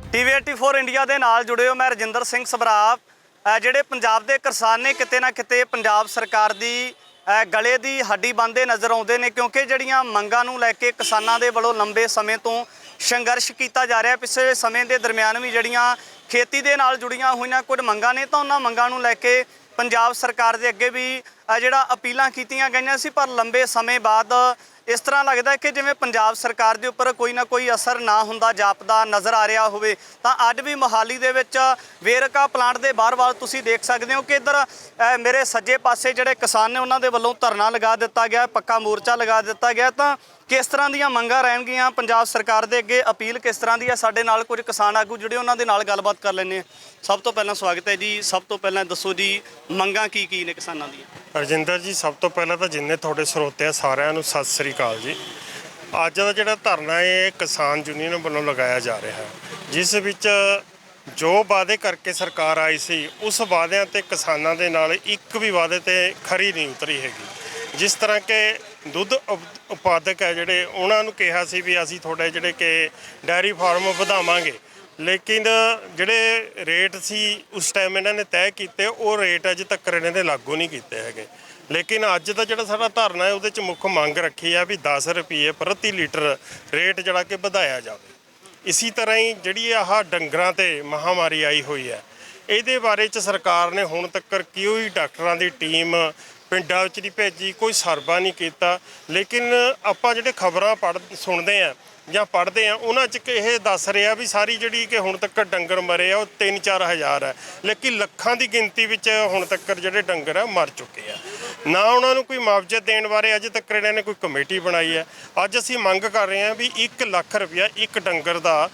TV 84 India ਦੇ ਨਾਲ ਜੁੜੇ ਹੋ। मैं ਰਜਿੰਦਰ ਸਿੰਘ ਸਭਰਾ। ਜਿਹੜੇ ਪੰਜਾਬ ਦੇ ਕਿਸਾਨ ਨੇ ਕਿਤੇ ਨਾ ਕਿਤੇ ਪੰਜਾਬ ਸਰਕਾਰ ਦੀ ਗਲੇ ਦੀ ਹੱਡੀ ਬੰਨ੍ਹਦੇ ਨਜ਼ਰ ਆਉਂਦੇ ਨੇ, ਕਿਉਂਕਿ ਜਿਹੜੀਆਂ ਮੰਗਾਂ ਨੂੰ ਲੈ ਕੇ ਕਿਸਾਨਾਂ ਦੇ ਵੱਲੋਂ ਲੰਬੇ ਸਮੇਂ ਤੋਂ ਸੰਘਰਸ਼ ਕੀਤਾ ਜਾ ਰਿਹਾ। ਪਿਛਲੇ ਸਮੇਂ ਦੇ ਦਰਮਿਆਨ ਵੀ ਜਿਹੜੀਆਂ ਖੇਤੀ ਦੇ ਨਾਲ ਜੁੜੀਆਂ ਹੋਈਆਂ ਕੁਝ ਮੰਗਾਂ ਨੇ, ਤਾਂ ਉਹਨਾਂ ਮੰਗਾਂ ਨੂੰ ਲੈ ਕੇ ਪੰਜਾਬ ਸਰਕਾਰ ਦੇ ਅੱਗੇ ਵੀ ਜਿਹੜਾ ਅਪੀਲਾਂ ਕੀਤੀਆਂ ਗਈਆਂ ਸੀ, ਪਰ ਲੰਬੇ ਸਮੇਂ ਬਾਅਦ इस तरह लगता है कि जिवें पंजाब सरकार के उपर कोई ना कोई असर ना हुंदा जापदा नज़र आ रहा होवे। तां अज भी मोहाली दे विच वेरका प्लांट के बाहर वाल तुसीं देख सकते हो कि इधर मेरे सज्जे पासे जिहड़े किसान ने उन्हां दे वल्लों धरना लगा दिता गया, पक्का मोर्चा लगा दिता गया। तां किस तरह दीयां मंगां रहणगीआं पंजाब सरकार दे अगे, अपील किस तरह दी है? साडे नाल कुछ किसान आगू जुड़े, उन्हां दे नाल गलबात कर लैंदे हां। सब तो पहलां स्वागत है जी। सब तो पहलां दसो जी मंगां की ने किसानां दीयां? ਰਜਿੰਦਰ ਜੀ, ਸਭ ਤੋਂ ਪਹਿਲਾਂ ਤਾਂ ਜਿੰਨੇ ਤੁਹਾਡੇ ਸਰੋਤੇ ਆ ਸਾਰਿਆਂ ਨੂੰ ਸਤਿ ਸ੍ਰੀ ਅਕਾਲ ਜੀ। ਅੱਜ ਦਾ ਜਿਹੜਾ ਧਰਨਾ ਹੈ ਕਿਸਾਨ ਯੂਨੀਅਨ ਵੱਲੋਂ ਲਗਾਇਆ ਜਾ ਰਿਹਾ ਹੈ, ਜਿਸ ਵਿੱਚ ਜੋ ਵਾਅਦੇ ਕਰਕੇ ਸਰਕਾਰ ਆਈ ਸੀ ਉਸ ਵਾਅਦਿਆਂ ਤੇ ਕਿਸਾਨਾਂ ਦੇ ਨਾਲ ਇੱਕ ਵੀ ਵਾਅਦੇ ਤੇ ਖਰੀ ਨਹੀਂ ਉਤਰੀ ਹੈਗੀ। ਜਿਸ ਤਰ੍ਹਾਂ ਕਿ ਦੁੱਧ ਉਤਪਾਦਕ ਹੈ ਜਿਹੜੇ, ਉਹਨਾਂ ਨੂੰ ਕਿਹਾ ਸੀ ਵੀ ਅਸੀਂ ਤੁਹਾਡੇ ਜਿਹੜੇ ਕਿ ਡੈਰੀ ਫਾਰਮ ਵਧਾਵਾਂਗੇ, ਲੇਕਿਨ ਜਿਹੜੇ ਰੇਟ ਸੀ ਉਸ ਟਾਈਮ ਇਹਨਾਂ ਨੇ ਤੈਅ ਕੀਤੇ, ਉਹ ਰੇਟ ਅਜੇ ਤੱਕ ਇਹਨਾਂ ਨੇ ਲਾਗੂ ਨਹੀਂ ਕੀਤੇ ਹੈਗੇ। ਲੇਕਿਨ ਅੱਜ ਦਾ ਜਿਹੜਾ ਸਾਡਾ ਧਰਨਾ ਹੈ ਉਹਦੇ 'ਚ ਮੁੱਖ ਮੰਗ ਰੱਖੀ ਹੈ ਵੀ 10 ਰੁਪਏ ਪ੍ਰਤੀ ਲੀਟਰ ਰੇਟ ਜਿਹੜਾ ਕਿ ਵਧਾਇਆ ਜਾਵੇ। ਇਸੇ ਤਰ੍ਹਾਂ ਹੀ ਜਿਹੜੀ ਆਹ ਡੰਗਰਾਂ 'ਤੇ ਮਹਾਮਾਰੀ ਆਈ ਹੋਈ ਹੈ, ਇਹਦੇ ਬਾਰੇ 'ਚ ਸਰਕਾਰ ਨੇ ਹੁਣ ਤੱਕ ਕੋਈ ਡਾਕਟਰਾਂ ਦੀ ਟੀਮ ਪਿੰਡਾਂ ਵਿੱਚ ਨਹੀਂ ਭੇਜੀ, ਕੋਈ ਸਰਵਾ ਨਹੀਂ ਕੀਤਾ। ਲੇਕਿਨ ਆਪਾਂ ਜਿਹੜੇ ਖਬਰਾਂ ਸੁਣਦੇ ਹਾਂ ਜਾਂ ਪੜ੍ਹਦੇ ਆ, ਉਹਨਾਂ 'ਚ ਇਹ ਦੱਸ ਰਿਹਾ ਵੀ ਸਾਰੀ ਜਿਹੜੀ ਕਿ ਹੁਣ ਤੱਕ ਡੰਗਰ ਮਰੇ ਆ ਉਹ 3-4 ਹਜ਼ਾਰ ਹੈ, ਲੇਕਿਨ ਲੱਖਾਂ ਦੀ ਗਿਣਤੀ ਵਿੱਚ ਹੁਣ ਤੱਕ ਜਿਹੜੇ ਡੰਗਰ ਆ ਮਰ ਚੁੱਕੇ ਆ। ਨਾ ਉਹਨਾਂ ਨੂੰ ਕੋਈ ਮੁਆਵਜ਼ਾ ਦੇਣ ਬਾਰੇ ਅਜੇ ਤੱਕ ਇਹਨਾਂ ਨੇ ਕੋਈ ਕਮੇਟੀ ਬਣਾਈ ਹੈ। ਅੱਜ ਅਸੀਂ ਮੰਗ ਕਰ ਰਹੇ ਹਾਂ ਵੀ 1 ਲੱਖ ਰੁਪਇਆ ਇੱਕ ਡੰਗਰ ਦਾ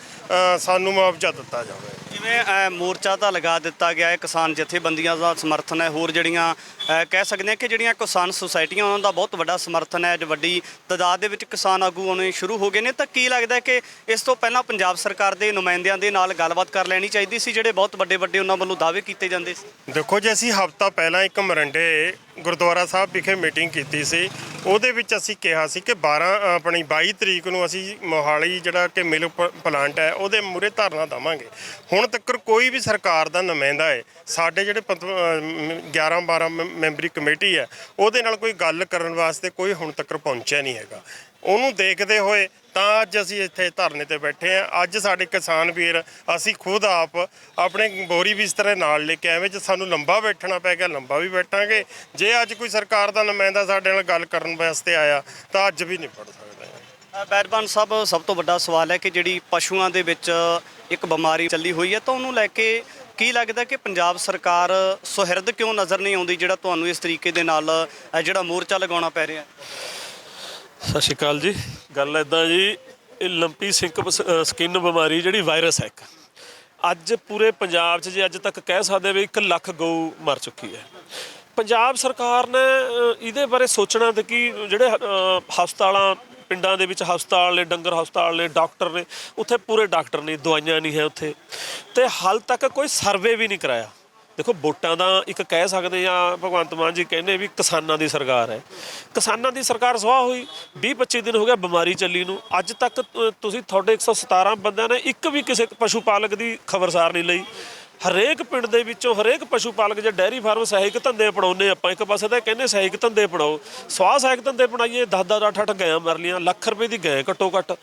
ਸਾਨੂੰ ਮੁਆਵਜ਼ਾ ਦਿੱਤਾ ਜਾਵੇ। ਜਿਵੇਂ ਮੋਰਚਾ ਤਾਂ ਲਗਾ ਦਿੱਤਾ ਗਿਆ ਹੈ, ਕਿਸਾਨ ਜਥੇਬੰਦੀਆਂ ਦਾ ਸਮਰਥਨ ਹੈ, ਹੋਰ ਜਿਹੜੀਆਂ ਕਹਿ ਸਕਦੇ ਹਾਂ ਕਿ ਜਿਹੜੀਆਂ ਕਿਸਾਨ ਸੁਸਾਇਟੀਆਂ ਉਹਨਾਂ ਦਾ ਬਹੁਤ ਵੱਡਾ ਸਮਰਥਨ ਹੈ, ਅੱਜ ਵੱਡੀ ਤਾਦਾਦ ਦੇ ਵਿੱਚ ਕਿਸਾਨ ਆਗੂ ਆਉਣੇ ਸ਼ੁਰੂ ਹੋ ਗਏ ਨੇ। ਤਾਂ ਕੀ ਲੱਗਦਾ ਕਿ ਇਸ ਤੋਂ ਪਹਿਲਾਂ ਪੰਜਾਬ ਸਰਕਾਰ ਦੇ ਨੁਮਾਇੰਦਿਆਂ ਦੇ ਨਾਲ ਗੱਲਬਾਤ ਕਰ ਲੈਣੀ ਚਾਹੀਦੀ ਸੀ, ਜਿਹੜੇ ਬਹੁਤ ਵੱਡੇ ਉਹਨਾਂ ਵੱਲੋਂ ਦਾਅਵੇ ਕੀਤੇ ਜਾਂਦੇ ਸੀ? ਦੇਖੋ ਜੀ, ਅਸੀਂ ਹਫ਼ਤਾ ਪਹਿਲਾਂ ਇੱਕ ਮਰੰਡੇ ਗੁਰਦੁਆਰਾ ਸਾਹਿਬ ਵਿਖੇ ਮੀਟਿੰਗ ਕੀਤੀ ਸੀ। ਉਹਦੇ ਵਿੱਚ ਅਸੀਂ ਕਿਹਾ ਸੀ ਕਿ 22 ਤਰੀਕ ਨੂੰ ਅਸੀਂ ਮੋਹਾਲੀ ਜਿਹੜਾ ਕਿ ਮਿਲ ਪਲਾਂਟ ਹੈ ਉਹਦੇ ਮੂਹਰੇ ਧਰਨਾ ਦੇਵਾਂਗੇ। ਹੁਣ ਤੱਕ ਕੋਈ ਵੀ ਸਰਕਾਰ ਦਾ ਨੁਮਾਇੰਦਾ ਹੈ, ਸਾਡੇ ਜਿਹੜੇ 11-12 ਮੈਂਬਰੀ ਕਮੇਟੀ ਹੈ, ਉਹਦੇ ਨਾਲ ਕੋਈ ਗੱਲ ਕਰਨ ਵਾਸਤੇ ਕੋਈ ਹੁਣ ਤੱਕ ਪਹੁੰਚਿਆ ਨਹੀਂ ਹੈਗਾ। ਉਹਨੂੰ ਦੇਖਦੇ ਹੋਏ ਤਾਂ ਅੱਜ ਅਸੀਂ ਇੱਥੇ ਧਰਨੇ 'ਤੇ ਬੈਠੇ ਹਾਂ। ਅੱਜ ਸਾਡੇ ਕਿਸਾਨ ਵੀਰ, ਅਸੀਂ ਖੁਦ ਆਪ ਆਪਣੇ ਬੋਰੀ ਬਿਸਤਰੇ ਨਾਲ ਲੈ ਕੇ ਆਏ, ਜੇ ਸਾਨੂੰ ਲੰਬਾ ਬੈਠਣਾ ਪੈ ਗਿਆ ਲੰਬਾ ਵੀ ਬੈਠਾਂਗੇ। ਜੇ ਅੱਜ ਕੋਈ ਸਰਕਾਰ ਦਾ ਨੁਮਾਇੰਦਾ ਸਾਡੇ ਨਾਲ ਗੱਲ ਕਰਨ ਵਾਸਤੇ ਆਇਆ ਤਾਂ ਅੱਜ ਵੀ ਨਿਪਟ ਸਕਦਾ। ਬੈਦਬਾਨ ਸਾਹਿਬ, ਸਭ ਤੋਂ ਵੱਡਾ ਸਵਾਲ ਹੈ ਕਿ ਜਿਹੜੀ ਪਸ਼ੂਆਂ ਦੇ ਵਿੱਚ ਇੱਕ ਬਿਮਾਰੀ ਚੱਲੀ ਹੋਈ ਹੈ, ਤਾਂ ਉਹਨੂੰ ਲੈ ਕੇ ਕੀ ਲੱਗਦਾ ਕਿ ਪੰਜਾਬ ਸਰਕਾਰ ਸੁਹਿਰਦ ਕਿਉਂ ਨਜ਼ਰ ਨਹੀਂ ਆਉਂਦੀ, ਜਿਹੜਾ ਤੁਹਾਨੂੰ ਇਸ ਤਰੀਕੇ ਦੇ ਨਾਲ ਜਿਹੜਾ ਮੋਰਚਾ ਲਗਾਉਣਾ ਪੈ ਰਿਹਾ? ਸਤਿ ਸ਼੍ਰੀ ਅਕਾਲ ਜੀ। ਗੱਲ ਇੱਦਾਂ ਜੀ, ਇਹ ਲੰਪੀ ਸਕਿਨ ਬਿਮਾਰੀ ਜਿਹੜੀ ਵਾਇਰਸ ਹੈ, ਇੱਕ ਅੱਜ ਪੂਰੇ ਪੰਜਾਬ 'ਚ ਜੇ ਅੱਜ ਤੱਕ ਕਹਿ ਸਕਦੇ ਵੀ 1 ਲੱਖ ਗਊ ਮਰ ਚੁੱਕੀ ਹੈ। ਪੰਜਾਬ ਸਰਕਾਰ ਨੇ ਇਹਦੇ ਬਾਰੇ ਸੋਚਣਾ ਤੇ ਕਿ ਜਿਹੜੇ ਹਸਪਤਾਲਾਂ, ਪਿੰਡਾਂ ਦੇ ਵਿੱਚ ਹਸਪਤਾਲ ਨੇ, ਡੰਗਰ ਹਸਪਤਾਲ ਨੇ, ਡਾਕਟਰ ਨੇ, ਉੱਥੇ ਪੂਰੇ ਡਾਕਟਰ ਨਹੀਂ, ਦਵਾਈਆਂ ਨਹੀਂ ਹੈ ਉੱਥੇ, ਅਤੇ ਹਾਲ ਤੱਕ ਕੋਈ ਸਰਵੇ ਵੀ ਨਹੀਂ ਕਰਾਇਆ। ਦੇਖੋ, ਵੋਟਾਂ ਦਾ ਇੱਕ ਕਹਿ ਸਕਦੇ ਹਾਂ, ਭਗਵੰਤ ਮਾਨ ਜੀ ਕਹਿੰਦੇ ਵੀ ਕਿਸਾਨਾਂ ਦੀ ਸਰਕਾਰ ਹੈ। ਕਿਸਾਨਾਂ ਦੀ ਸਰਕਾਰ ਸਵਾਹ ਹੋਈ, 20-25 ਦਿਨ ਹੋ ਗਿਆ ਬਿਮਾਰੀ ਚੱਲੀ ਨੂੰ। ਅੱਜ ਤੱਕ ਤੁਸੀਂ ਤੁਹਾਡੇ 117 ਬੰਦਿਆਂ ਨੇ ਇੱਕ ਵੀ ਕਿਸੇ ਪਸ਼ੂ ਪਾਲਕ ਦੀ ਖਬਰਸਾਰ ਨਹੀਂ ਲਈ। ਹਰੇਕ ਪਿੰਡ ਦੇ ਵਿੱਚੋਂ ਹਰੇਕ ਪਸ਼ੂ ਪਾਲਕ ਜੇ ਡੈਰੀ ਫਾਰਮ ਸਹਾਇਕ ਧੰਦੇ ਅਪਣਾਉਂਦੇ ਆਪਾਂ, ਇੱਕ ਪਾਸੇ ਤਾਂ ਕਹਿੰਦੇ ਸਹਾਇਕ ਧੰਦੇ ਅਪਣਾਓ, ਸਹਾਇਕ ਧੰਦੇ ਅਪਣਾਈਏ। 10-10, 8-8 ਗਾਂ ਮਰ ਲੀਆਂ, ਲੱਖ ਰੁਪਏ ਦੀ ਗਾਂ ਘੱਟੋ ਘੱਟ।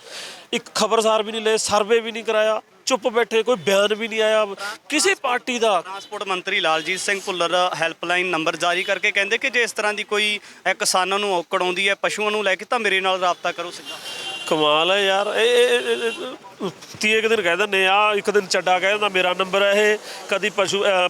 ਇੱਕ ਖਬਰਸਾਰ ਵੀ ਨਹੀਂ ਲਏ, ਸਰਵੇ ਵੀ ਨਹੀਂ ਕਰਾਇਆ, ਚੁੱਪ ਬੈਠੇ, ਕੋਈ ਬਿਆਨ ਵੀ ਨਹੀਂ ਆਇਆ ਕਿਸੇ ਪਾਰਟੀ ਦਾ। ਟਰਾਂਸਪੋਰਟ ਮੰਤਰੀ ਲਾਲਜੀਤ ਸਿੰਘ ਭੁੱਲਰ ਹੈਲਪਲਾਈਨ ਨੰਬਰ ਜਾਰੀ ਕਰਕੇ ਕਹਿੰਦੇ ਕਿ ਜੇ ਇਸ ਤਰ੍ਹਾਂ ਦੀ ਕੋਈ ਕਿਸਾਨਾਂ ਨੂੰ ਔਕੜ ਆਉਂਦੀ ਹੈ ਪਸ਼ੂਆਂ ਨੂੰ ਲੈ ਕੇ, ਤਾਂ ਮੇਰੇ ਨਾਲ ਰਾਬਤਾ ਕਰੋ ਸਿੱਧਾ। ਕਮਾਲ ਹੈ ਯਾਰ। ਇਹ 30 ਦਿਨ ਕਹਿ ਦਿੰਦੇ ਆ, ਇੱਕ ਦਿਨ ਚੱਡਾ ਕਹਿ ਦਿੰਦਾ ਮੇਰਾ ਨੰਬਰ ਹੈ, ਇਹ ਕਦੀ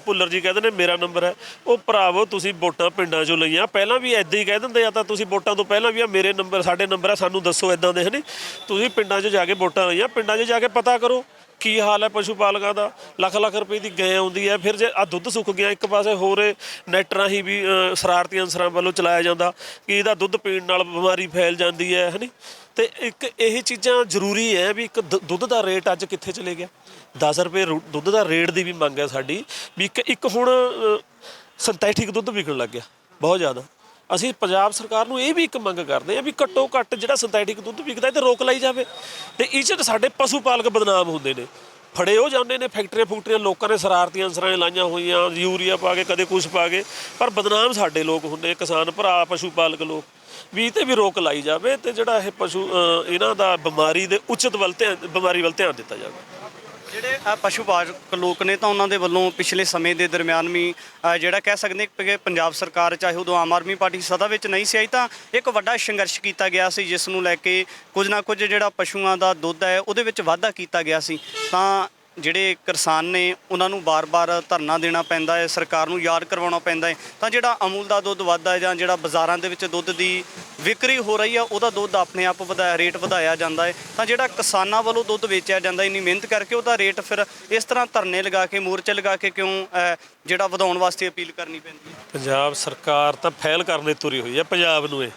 ਭੁੱਲਰ ਜੀ ਕਹਿ ਦਿੰਦੇ ਮੇਰਾ ਨੰਬਰ ਹੈ। ਉਹ ਭਰਾਵੋ, ਤੁਸੀਂ ਵੋਟਾਂ ਪਿੰਡਾਂ 'ਚੋਂ ਲਈਆਂ, ਪਹਿਲਾਂ ਵੀ ਇੱਦਾਂ ਹੀ ਕਹਿ ਦਿੰਦੇ ਆ, ਤਾਂ ਤੁਸੀਂ ਵੋਟਾਂ ਤੋਂ ਪਹਿਲਾਂ ਵੀ ਆ ਮੇਰੇ ਨੰਬਰ, ਸਾਡੇ ਨੰਬਰ ਹੈ, ਸਾਨੂੰ ਦੱਸੋ ਇੱਦਾਂ ਦੇ, ਹੈ ਨਹੀਂ? ਤੁਸੀਂ ਪਿੰਡਾਂ 'ਚ ਜਾ ਕੇ ਵੋਟਾਂ ਲਈਆਂ, ਪਿੰਡਾਂ 'ਚ ਜਾ ਕੇ ਪਤਾ ਕਰੋ ਕੀ ਹਾਲ ਹੈ ਪਸ਼ੂ ਪਾਲਕਾਂ ਦਾ। ਲੱਖ ਰੁਪਏ ਦੀ ਗਾਂ ਆਉਂਦੀ ਹੈ, ਫਿਰ ਜੇ ਦੁੱਧ ਸੁੱਕ ਗਿਆ, ਇੱਕ ਪਾਸੇ ਹੋਰ ਨੈੱਟ ਰਾਹੀਂ ਵੀ ਸ਼ਰਾਰਤੀ ਅਨਸਰਾਂ ਵੱਲੋਂ ਚਲਾਇਆ ਜਾਂਦਾ ਕਿ ਇਹਦਾ ਦੁੱਧ ਪੀਣ ਨਾਲ ਬਿਮਾਰੀ ਫੈਲ ਜਾਂਦੀ ਹੈ ਨਹੀਂ। ਅਤੇ ਇੱਕ ਇਹ ਚੀਜ਼ਾਂ ਜ਼ਰੂਰੀ ਹੈ ਵੀ ਇੱਕ ਦੁੱਧ ਦਾ ਰੇਟ ਅੱਜ ਕਿੱਥੇ ਚਲੇ ਗਿਆ। 10 ਰੁਪਏ ਦੁੱਧ ਦਾ ਰੇਟ ਦੀ ਵੀ ਮੰਗ ਹੈ ਸਾਡੀ, ਵੀ ਇੱਕ ਹੁਣ ਸਿੰਥੈਟਿਕ ਦੁੱਧ ਵਿਕਣ ਲੱਗ ਗਿਆ ਬਹੁਤ ਜ਼ਿਆਦਾ। ਅਸੀਂ ਪੰਜਾਬ ਸਰਕਾਰ ਨੂੰ ਇਹ ਵੀ ਇੱਕ ਮੰਗ ਕਰਦੇ ਹਾਂ ਵੀ ਘੱਟੋ ਘੱਟ ਜਿਹੜਾ ਸਿੰਥੈਟਿਕ ਦੁੱਧ ਵਿਕਦਾ ਇਹ 'ਤੇ ਰੋਕ ਲਾਈ ਜਾਵੇ। ਅਤੇ ਇਹ 'ਚ ਸਾਡੇ ਪਸ਼ੂ ਪਾਲਕ ਬਦਨਾਮ ਹੁੰਦੇ ਨੇ। ਫੜੇ ਉਹ ਜਾਂਦੇ ਨੇ ਫੈਕਟਰੀਆਂ ਲੋਕਾਂ ਨੇ ਸ਼ਰਾਰਤੀ ਅਨਸਰਾਂ ਨੇ ਲਾਈਆਂ ਹੋਈਆਂ, ਯੂਰੀਆ ਪਾ ਕੇ ਕਦੇ ਕੁਛ ਪਾ ਕੇ, ਪਰ ਬਦਨਾਮ ਸਾਡੇ ਲੋਕ ਹੁੰਦੇ, ਕਿਸਾਨ ਭਰਾ, ਪਸ਼ੂ ਪਾਲਕ ਲੋਕ ਵੀ ਇਹ 'ਤੇ ਵੀ ਰੋਕ ਲਾਈ ਜਾਵੇ ਅਤੇ ਜਿਹੜਾ ਇਹ ਪਸ਼ੂ ਇਹਨਾਂ ਦਾ ਬਿਮਾਰੀ ਦੇ ਬਿਮਾਰੀ ਵੱਲ ਧਿਆਨ ਦਿੱਤਾ ਜਾਵੇ। ਜਿਹੜੇ ਪਸ਼ੂ ਪਾਲਕ ਲੋਕ ਨੇ ਤਾਂ ਉਹਨਾਂ ਦੇ ਵੱਲੋਂ ਪਿਛਲੇ ਸਮੇਂ ਦੇ ਦਰਮਿਆਨ ਵੀ ਜਿਹੜਾ ਕਹਿ ਸਕਦੇ ਕਿ ਪੰਜਾਬ ਸਰਕਾਰ ਚਾਹੇ ਉਦੋਂ ਆਮ ਆਦਮੀ ਪਾਰਟੀ ਸਦਾ ਵਿੱਚ ਨਹੀਂ ਸੀ ਆਈ, ਤਾਂ ਇੱਕ ਵੱਡਾ ਸੰਘਰਸ਼ ਕੀਤਾ ਗਿਆ ਸੀ ਜਿਸ ਨੂੰ ਲੈ ਕੇ ਕੁਝ ਨਾ ਕੁਝ ਜਿਹੜਾ ਪਸ਼ੂਆਂ ਦਾ ਦੁੱਧ ਹੈ ਉਹਦੇ ਵਿੱਚ ਵਾਧਾ ਕੀਤਾ ਗਿਆ ਸੀ। ਤਾਂ ਜਿਹੜੇ ਕਿਸਾਨ ਨੇ ਉਹਨਾਂ ਨੂੰ ਬਾਰ-ਬਾਰ ਧਰਨਾ ਦੇਣਾ ਪੈਂਦਾ ਹੈ, ਸਰਕਾਰ ਨੂੰ ਯਾਦ ਕਰਵਾਉਣਾ ਪੈਂਦਾ ਹੈ। ਤਾਂ ਜਿਹੜਾ ਅਮੂਲ ਦਾ ਦੁੱਧ ਵੱਧਦਾ ਹੈ ਜਾਂ ਜਿਹੜਾ ਬਾਜ਼ਾਰਾਂ ਦੇ ਵਿੱਚ ਦੁੱਧ ਦੀ ਵਿਕਰੀ ਹੋ ਰਹੀ ਆ ਉਹਦਾ ਦੁੱਧ ਆਪਣੇ ਆਪ ਰੇਟ ਵਧਾਇਆ ਜਾਂਦਾ ਹੈ। ਤਾਂ ਜਿਹੜਾ ਕਿਸਾਨਾਂ ਵੱਲੋਂ ਦੁੱਧ ਵੇਚਿਆ ਜਾਂਦਾ ਇੰਨੀ ਮਿਹਨਤ ਕਰਕੇ ਉਹਦਾ ਰੇਟ ਫਿਰ ਇਸ ਤਰ੍ਹਾਂ ਧਰਨੇ ਲਗਾ ਕੇ, ਮੋਰਚੇ ਲਗਾ ਕੇ ਕਿਉਂ ਜਿਹੜਾ ਵਧਾਉਣ ਵਾਸਤੇ ਅਪੀਲ ਕਰਨੀ ਪੈਂਦੀ ਹੈ? ਪੰਜਾਬ ਸਰਕਾਰ ਤਾਂ ਫੈਲ ਕਰਨੇ ਤੁਰੀ ਹੋਈ ਹੈ ਪੰਜਾਬ ਨੂੰ। ਇਹ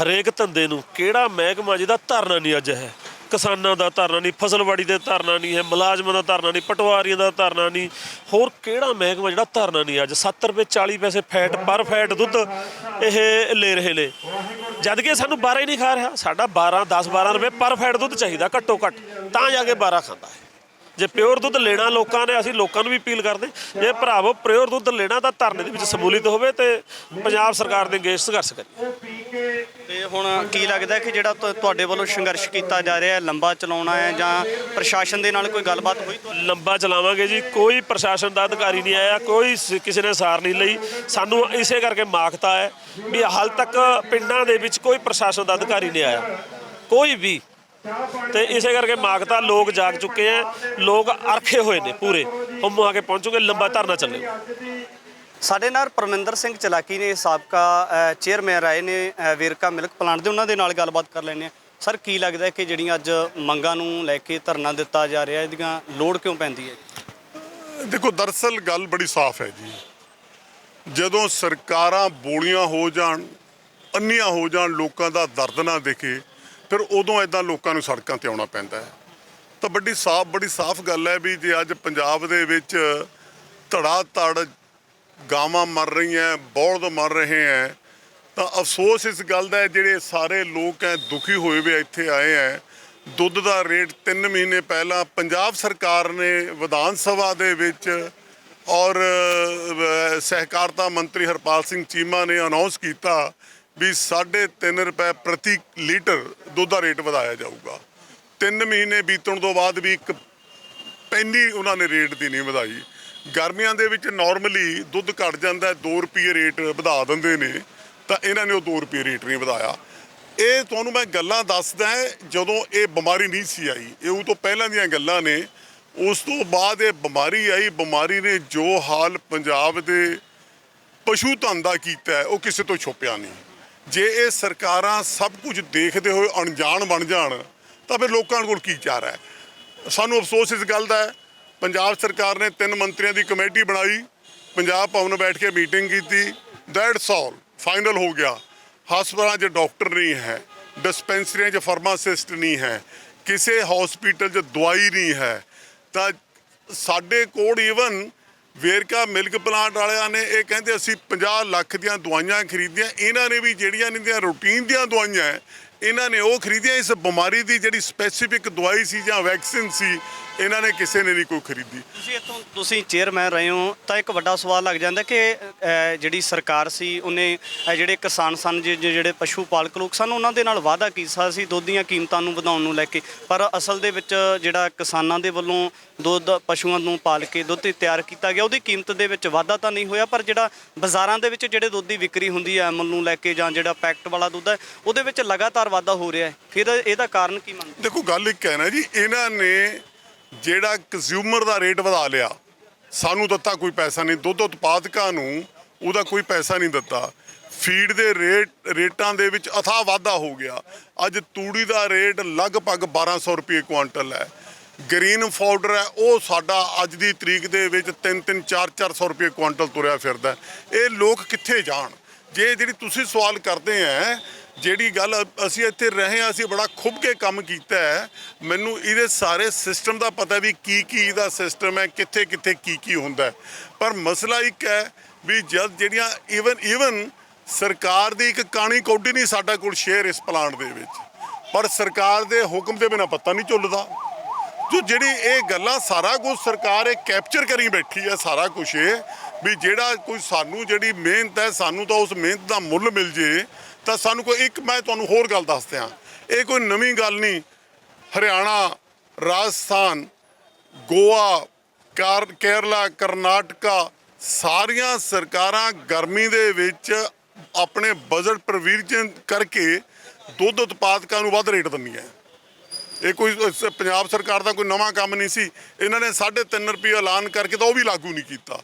ਹਰੇਕ ਧੰਦੇ ਨੂੰ ਕਿਹੜਾ ਮਹਿਕਮਾ ਜਿਹਦਾ ਧਰਨਾ ਨਹੀਂ ਅੱਜ ਹੈ? ਕਿਸਾਨਾਂ ਦਾ ਧਰਨਾ ਨਹੀਂ, ਫਸਲਵਾੜੀ ਦੇ ਧਰਨਾ ਨਹੀਂ ਹੈ, ਮੁਲਾਜ਼ਮਾਂ ਦਾ ਧਰਨਾ ਨਹੀਂ, ਪਟਵਾਰੀਆਂ ਦਾ ਧਰਨਾ ਨਹੀਂ, ਹੋਰ ਕਿਹੜਾ ਮਹਿਕਮਾ ਜਿਹੜਾ ਧਰਨਾ ਨਹੀਂ ਅੱਜ? 7 ਰੁਪਏ 40 ਪੈਸੇ ਫੈਟ ਪਰ ਫੈਟ ਦੁੱਧ ਇਹ ਲੈ ਰਹੇ ਨੇ, ਜਦ ਕਿ ਸਾਨੂੰ 12 ਹੀ ਨਹੀਂ ਖਾ ਰਿਹਾ। ਸਾਡਾ 10-12 ਰੁਪਏ ਪਰ ਫੈਟ ਦੁੱਧ ਚਾਹੀਦਾ ਘੱਟੋ ਘੱਟ, ਤਾਂ ਜਾ ਕੇ 12 ਖਾਂਦਾ ਹੈ। ਜੇ ਪਿਓਰ ਦੁੱਧ ਲੈਣਾ ਲੋਕਾਂ ਨੇ, ਅਸੀਂ ਲੋਕਾਂ ਨੂੰ ਵੀ ਅਪੀਲ ਕਰਦੇ, ਜੇ ਭਰਾਵੋ ਪਿਓਰ ਦੁੱਧ ਲੈਣਾ ਤਾਂ ਧਰਨੇ ਦੇ ਵਿੱਚ ਸਮੂਲੀਤ ਹੋਵੇ ਤੇ ਪੰਜਾਬ ਸਰਕਾਰ ਦੇ ਅਗੇਂਸਟ ਸੰਘਰਸ਼ ਕਰੀਏ। ਤੇ ਹੁਣ ਕੀ ਲੱਗਦਾ ਕਿ ਜਿਹੜਾ ਤੁਹਾਡੇ ਵੱਲੋਂ ਸੰਘਰਸ਼ ਕੀਤਾ ਜਾ ਰਿਹਾ ਹੈ ਲੰਬਾ ਚਲਾਉਣਾ ਹੈ ਜਾਂ ਪ੍ਰਸ਼ਾਸਨ ਦੇ ਨਾਲ ਕੋਈ ਗੱਲਬਾਤ ਹੋਈ? ਲੰਬਾ ਚਲਾਵਾਂਗੇ ਜੀ, ਕੋਈ ਪ੍ਰਸ਼ਾਸਨ ਦਾ ਅਧਿਕਾਰੀ ਨਹੀਂ ਆਇਆ, ਕੋਈ ਕਿਸੇ ਨੇ ਸਾਰ ਨਹੀਂ ਲਈ। ਸਾਨੂੰ ਇਸੇ ਕਰਕੇ ਮਾਖਤਾ ਹੈ ਵੀ ਹਾਲ ਤੱਕ ਪਿੰਡਾਂ ਦੇ ਵਿੱਚ ਕੋਈ ਪ੍ਰਸ਼ਾਸਨ ਦਾ ਅਧਿਕਾਰੀ ਨਹੀਂ ਆਇਆ, ਕੋਈ ਵੀ। ਤੇ ਇਸੇ ਕਰਕੇ ਮਾਗਤਾ ਲੋਕ ਜਾਗ ਚੁੱਕੇ ਆ, ਲੋਕ ਅਰਖੇ ਹੋਏ ਨੇ ਪੂਰੇ, ਹਮ ਆ ਕੇ ਪਹੁੰਚੋਗੇ, ਲੰਬਾ ਧਰਨਾ ਚੱਲੇਗਾ। ਸਾਡੇ ਨਾਲ ਪਰਮਿੰਦਰ ਸਿੰਘ ਚਲਾਕੀ ਨੇ, ਸਾਬਕਾ ਚੇਅਰਮੈਨ ਰਾਏ ਨੇ ਵੇਰਕਾ ਮਿਲਕ ਪਲਾਂਟ ਦੇ, ਉਹਨਾਂ ਦੇ ਨਾਲ ਗੱਲਬਾਤ ਕਰ ਲੈਂਦੇ ਹਾਂ। ਸਰ, ਕੀ ਲੱਗਦਾ ਕਿ ਜਿਹੜੀਆਂ ਅੱਜ ਮੰਗਾਂ ਨੂੰ ਲੈ ਕੇ ਧਰਨਾ ਦਿੱਤਾ ਜਾ ਰਿਹਾ, ਇਹਦੀਆਂ ਲੋੜ ਕਿਉਂ ਪੈਂਦੀ ਹੈ? ਦੇਖੋ, ਦਰਅਸਲ ਗੱਲ ਬੜੀ ਸਾਫ਼ ਹੈ ਜੀ। ਜਦੋਂ ਸਰਕਾਰਾਂ ਬੋਲੀਆਂ ਹੋ ਜਾਣ, ਅੰਨੀਆਂ ਹੋ ਜਾਣ, ਲੋਕਾਂ ਦਾ ਦਰਦ ਨਾ ਦੇਖੇ, ਫਿਰ ਉਦੋਂ ਇੱਦਾਂ ਲੋਕਾਂ ਨੂੰ ਸੜਕਾਂ 'ਤੇ ਆਉਣਾ ਪੈਂਦਾ ਹੈ। ਤਾਂ ਬੜੀ ਸਾਫ਼ ਗੱਲ ਹੈ ਵੀ ਜੇ ਅੱਜ ਪੰਜਾਬ ਦੇ ਵਿੱਚ ਧੜਾ ਧੜ ਗਾਵਾਂ ਮਰ ਰਹੀਆਂ, ਬਲਦ ਮਰ ਰਹੇ ਹੈ, ਤਾਂ ਅਫਸੋਸ ਇਸ ਗੱਲ ਦਾ ਹੈ ਜਿਹੜੇ ਸਾਰੇ ਲੋਕ ਹੈ ਦੁਖੀ ਹੋਏ ਵੇ ਇੱਥੇ ਆਏ ਹੈ। ਦੁੱਧ ਦਾ ਰੇਟ 3 ਮਹੀਨੇ ਪਹਿਲਾਂ ਪੰਜਾਬ ਸਰਕਾਰ ਨੇ ਵਿਧਾਨ ਸਭਾ ਦੇ ਵਿੱਚ ਔਰ ਸਹਿਕਾਰਤਾ ਮੰਤਰੀ ਹਰਪਾਲ ਸਿੰਘ ਚੀਮਾ ਨੇ ਅਨਾਉਂਸ ਕੀਤਾ ਵੀ 3.5 ਰੁਪਏ ਪ੍ਰਤੀ ਲੀਟਰ ਦੁੱਧ ਦਾ ਰੇਟ ਵਧਾਇਆ ਜਾਊਗਾ। 3 ਮਹੀਨੇ ਬੀਤਣ ਤੋਂ ਬਾਅਦ ਵੀ ਇੱਕ ਪੈਨੀ ਉਹਨਾਂ ਨੇ ਰੇਟ ਦੀ ਨਹੀਂ ਵਧਾਈ। ਗਰਮੀਆਂ ਦੇ ਵਿੱਚ ਨਾਰਮਲੀ ਦੁੱਧ ਘਟ ਜਾਂਦਾ, 2 ਰੁਪਏ ਰੇਟ ਵਧਾ ਦਿੰਦੇ ਨੇ, ਤਾਂ ਇਹਨਾਂ ਨੇ ਉਹ 2 ਰੁਪਏ ਰੇਟ ਨਹੀਂ ਵਧਾਇਆ। ਇਹ ਤੁਹਾਨੂੰ ਮੈਂ ਗੱਲਾਂ ਦੱਸਦਾ ਜਦੋਂ ਇਹ ਬਿਮਾਰੀ ਨਹੀਂ ਸੀ ਆਈ, ਇਹ ਉਹ ਤੋਂ ਪਹਿਲਾਂ ਦੀਆਂ ਗੱਲਾਂ ਨੇ। ਉਸ ਤੋਂ ਬਾਅਦ ਇਹ ਬਿਮਾਰੀ ਆਈ, ਬਿਮਾਰੀ ਨੇ ਜੋ ਹਾਲ ਪੰਜਾਬ ਦੇ ਪਸ਼ੂ ਧਨ ਦਾ ਕੀਤਾ ਉਹ ਕਿਸੇ ਤੋਂ ਛੁਪਿਆ ਨਹੀਂ। ਜੇ ਇਹ ਸਰਕਾਰਾਂ ਸਭ ਕੁਝ ਦੇਖਦੇ ਹੋਏ ਅਣਜਾਣ ਬਣ ਜਾਣ ਤਾਂ ਫਿਰ ਲੋਕਾਂ ਕੋਲ ਕੀ ਚਾਰਾ ਹੈ? ਸਾਨੂੰ ਅਫਸੋਸ ਇਸ ਗੱਲ ਦਾ ਹੈ, ਪੰਜਾਬ ਸਰਕਾਰ ਨੇ 3 ਮੰਤਰੀਆਂ ਦੀ ਕਮੇਟੀ ਬਣਾਈ, ਪੰਜਾਬ ਭਵਨ ਬੈਠ ਕੇ ਮੀਟਿੰਗ ਕੀਤੀ, ਦੈਟਸ ਆਲ, ਫਾਈਨਲ ਹੋ ਗਿਆ। ਹਸਪਤਾਲਾਂ 'ਚ ਡਾਕਟਰ ਨਹੀਂ ਹੈ, ਡਿਸਪੈਂਸਰੀਆਂ 'ਚ ਫਾਰਮਾਸਿਸਟ ਨਹੀਂ ਹੈ, ਕਿਸੇ ਹਸਪੀਟਲ 'ਚ ਦਵਾਈ ਨਹੀਂ ਹੈ। ਤਾਂ ਸਾਡੇ ਕੋਲ ਈਵਨ ਵੇਰਕਾ ਮਿਲਕ ਪਲਾਂਟ ਵਾਲਿਆਂ ਨੇ ਇਹ ਕਹਿੰਦੇ ਅਸੀਂ 50 ਲੱਖ ਦੀਆਂ ਦਵਾਈਆਂ ਖਰੀਦੀਆਂ, ਇਹਨਾਂ ਨੇ ਵੀ ਜਿਹੜੀਆਂ ਇਹਨਾਂ ਦੀਆਂ ਰੂਟੀਨ ਦੀਆਂ ਦਵਾਈਆਂ ਇਹਨਾਂ ਨੇ ਉਹ ਖਰੀਦੀਆਂ। ਇਸ ਬਿਮਾਰੀ ਦੀ ਜਿਹੜੀ ਸਪੈਸੀਫਿਕ ਦਵਾਈ ਸੀ ਜਾਂ ਵੈਕਸੀਨ ਸੀ, ਇਹਨਾਂ ਨੇ ਕਿਸੇ ਨੇ ਨਹੀਂ ਕੋਈ ਖਰੀਦੀ। ਤੁਸੀਂ ਚੇਅਰਮੈਨ ਰਹੇ ਹੋ ਤਾਂ ਇੱਕ ਵੱਡਾ ਸਵਾਲ ਲੱਗ ਜਾਂਦਾ ਕਿ ਜਿਹੜੀ ਸਰਕਾਰ ਸੀ ਉਹਨੇ ਜਿਹੜੇ ਕਿਸਾਨ ਸਨ, ਜਿਹੜੇ ਪਸ਼ੂ ਪਾਲਕ ਲੋਕ ਸਨ, ਉਹਨਾਂ ਦੇ ਨਾਲ ਵਾਅਦਾ ਕੀਤਾ ਸੀ ਦੁੱਧ ਦੀਆਂ ਕੀਮਤਾਂ ਨੂੰ ਵਧਾਉਣ ਨੂੰ ਲੈ ਕੇ, ਪਰ ਅਸਲ ਦੇ ਵਿੱਚ ਜਿਹੜਾ ਕਿਸਾਨਾਂ ਦੇ ਵੱਲੋਂ ਦੁੱਧ ਪਸ਼ੂਆਂ ਨੂੰ ਪਾਲ ਕੇ ਦੁੱਧ ਤਿਆਰ ਕੀਤਾ ਗਿਆ ਉਹਦੀ ਕੀਮਤ ਦੇ ਵਿੱਚ ਵਾਧਾ ਤਾਂ ਨਹੀਂ ਹੋਇਆ, ਪਰ ਜਿਹੜਾ ਬਾਜ਼ਾਰਾਂ ਦੇ ਵਿੱਚ ਜਿਹੜੇ ਦੁੱਧ ਦੀ ਵਿਕਰੀ ਹੁੰਦੀ ਹੈ ਅਮਲ ਨੂੰ ਲੈ ਕੇ ਜਾਂ ਜਿਹੜਾ ਪੈਕਟ ਵਾਲਾ ਦੁੱਧ ਹੈ ਉਹਦੇ ਵਿੱਚ ਲਗਾਤਾਰ ਵਾਧਾ ਹੋ ਰਿਹਾ ਹੈ। ਫਿਰ ਇਹਦਾ ਕਾਰਨ ਕੀ ਮੰਨਦੇ? ਦੇਖੋ, ਗੱਲ ਇੱਕ ਹੈ ਨਾ ਜੀ, ਇਹਨਾਂ ਨੇ ਜਿਹੜਾ ਕੰਜ਼ਿਊਮਰ ਦਾ ਰੇਟ ਵਧਾ ਲਿਆ, ਸਾਨੂੰ ਦਿੱਤਾ ਕੋਈ ਪੈਸਾ ਨਹੀਂ, ਦੁੱਧ ਉਤਪਾਦਕਾਂ ਨੂੰ ਉਹਦਾ ਕੋਈ ਪੈਸਾ ਨਹੀਂ ਦਿੱਤਾ। ਫੀਡ ਦੇ ਰੇਟਾਂ ਦੇ ਵਿੱਚ ਅਥਾਹ ਵਾਧਾ ਹੋ ਗਿਆ। ਅੱਜ ਤੂੜੀ ਦਾ ਰੇਟ ਲਗਭਗ 1200 ਰੁਪਏ ਕੁਆਂਟਲ ਹੈ। ਗ੍ਰੀਨ ਪਾਊਡਰ ਹੈ ਉਹ ਸਾਡਾ ਅੱਜ ਦੀ ਤਰੀਕ ਦੇ ਵਿੱਚ 3-3, 4-400 ਰੁਪਏ ਕੁਆਂਟਲ ਤੁਰਿਆ ਫਿਰਦਾ। ਇਹ ਲੋਕ ਕਿੱਥੇ ਜਾਣ? ਜੇ ਜਿਹੜੀ ਤੁਸੀਂ ਸਵਾਲ ਕਰਦੇ ਆ, ਜਿਹੜੀ ਗੱਲ ਅਸੀਂ ਇੱਥੇ ਰਹੇ ਹਾਂ, ਅਸੀਂ ਬੜਾ ਖੁੱਭ ਕੇ ਕੰਮ ਕੀਤਾ ਹੈ। ਮੈਨੂੰ ਇਹਦੇ ਸਾਰੇ ਸਿਸਟਮ ਦਾ ਪਤਾ ਵੀ ਕੀ ਇਹਦਾ ਸਿਸਟਮ ਹੈ, ਕਿੱਥੇ ਕਿੱਥੇ ਕੀ ਹੁੰਦਾ। ਪਰ ਮਸਲਾ ਇੱਕ ਹੈ ਵੀ ਜਦ ਜਿਹੜੀਆਂ ਈਵਨ ਸਰਕਾਰ ਦੀ ਇੱਕ ਕਾਣੀ ਕੌਡੀ ਨਹੀਂ ਸਾਡਾ ਕੋਲ ਸ਼ੇਅਰ ਇਸ ਪਲਾਂਟ ਦੇ ਵਿੱਚ, ਪਰ ਸਰਕਾਰ ਦੇ ਹੁਕਮ ਦੇ ਬਿਨਾਂ ਪਤਾ ਨਹੀਂ ਝੁੱਲਦਾ। ਜੋ ਜਿਹੜੀ ਇਹ ਗੱਲਾਂ ਸਾਰਾ ਕੁਝ ਸਰਕਾਰ ਇਹ ਕੈਪਚਰ ਕਰੀ ਬੈਠੀ ਹੈ, ਸਾਰਾ ਕੁਝ ਇਹ ਵੀ ਜਿਹੜਾ ਕੋਈ ਸਾਨੂੰ ਜਿਹੜੀ ਮਿਹਨਤ ਹੈ ਸਾਨੂੰ ਤਾਂ ਉਸ ਮਿਹਨਤ ਦਾ ਮੁੱਲ ਮਿਲ ਜੇ ਤਾਂ ਸਾਨੂੰ ਕੋਈ ਇੱਕ ਮੈਂ ਤੁਹਾਨੂੰ ਹੋਰ ਗੱਲ ਦੱਸ ਦਿਆਂ, ਇਹ ਕੋਈ ਨਵੀਂ ਗੱਲ ਨਹੀਂ। ਹਰਿਆਣਾ, ਰਾਜਸਥਾਨ, ਗੋਆ, ਕੇਰਲਾ, ਕਰਨਾਟਕਾ ਸਾਰੀਆਂ ਸਰਕਾਰਾਂ ਗਰਮੀ ਦੇ ਵਿੱਚ ਆਪਣੇ ਬਜਟ ਪ੍ਰੋਵੀਜ਼ਨ ਕਰਕੇ ਦੁੱਧ ਉਤਪਾਦਕਾਂ ਨੂੰ ਵੱਧ ਰੇਟ ਦਿੰਦੀਆਂ। ਇਹ ਕੋਈ ਪੰਜਾਬ ਸਰਕਾਰ ਦਾ ਕੋਈ ਨਵਾਂ ਕੰਮ ਨਹੀਂ ਸੀ। ਇਹਨਾਂ ਨੇ 3.5 ਰੁਪਏ ਐਲਾਨ ਕਰਕੇ ਤਾਂ ਉਹ ਵੀ ਲਾਗੂ ਨਹੀਂ ਕੀਤਾ।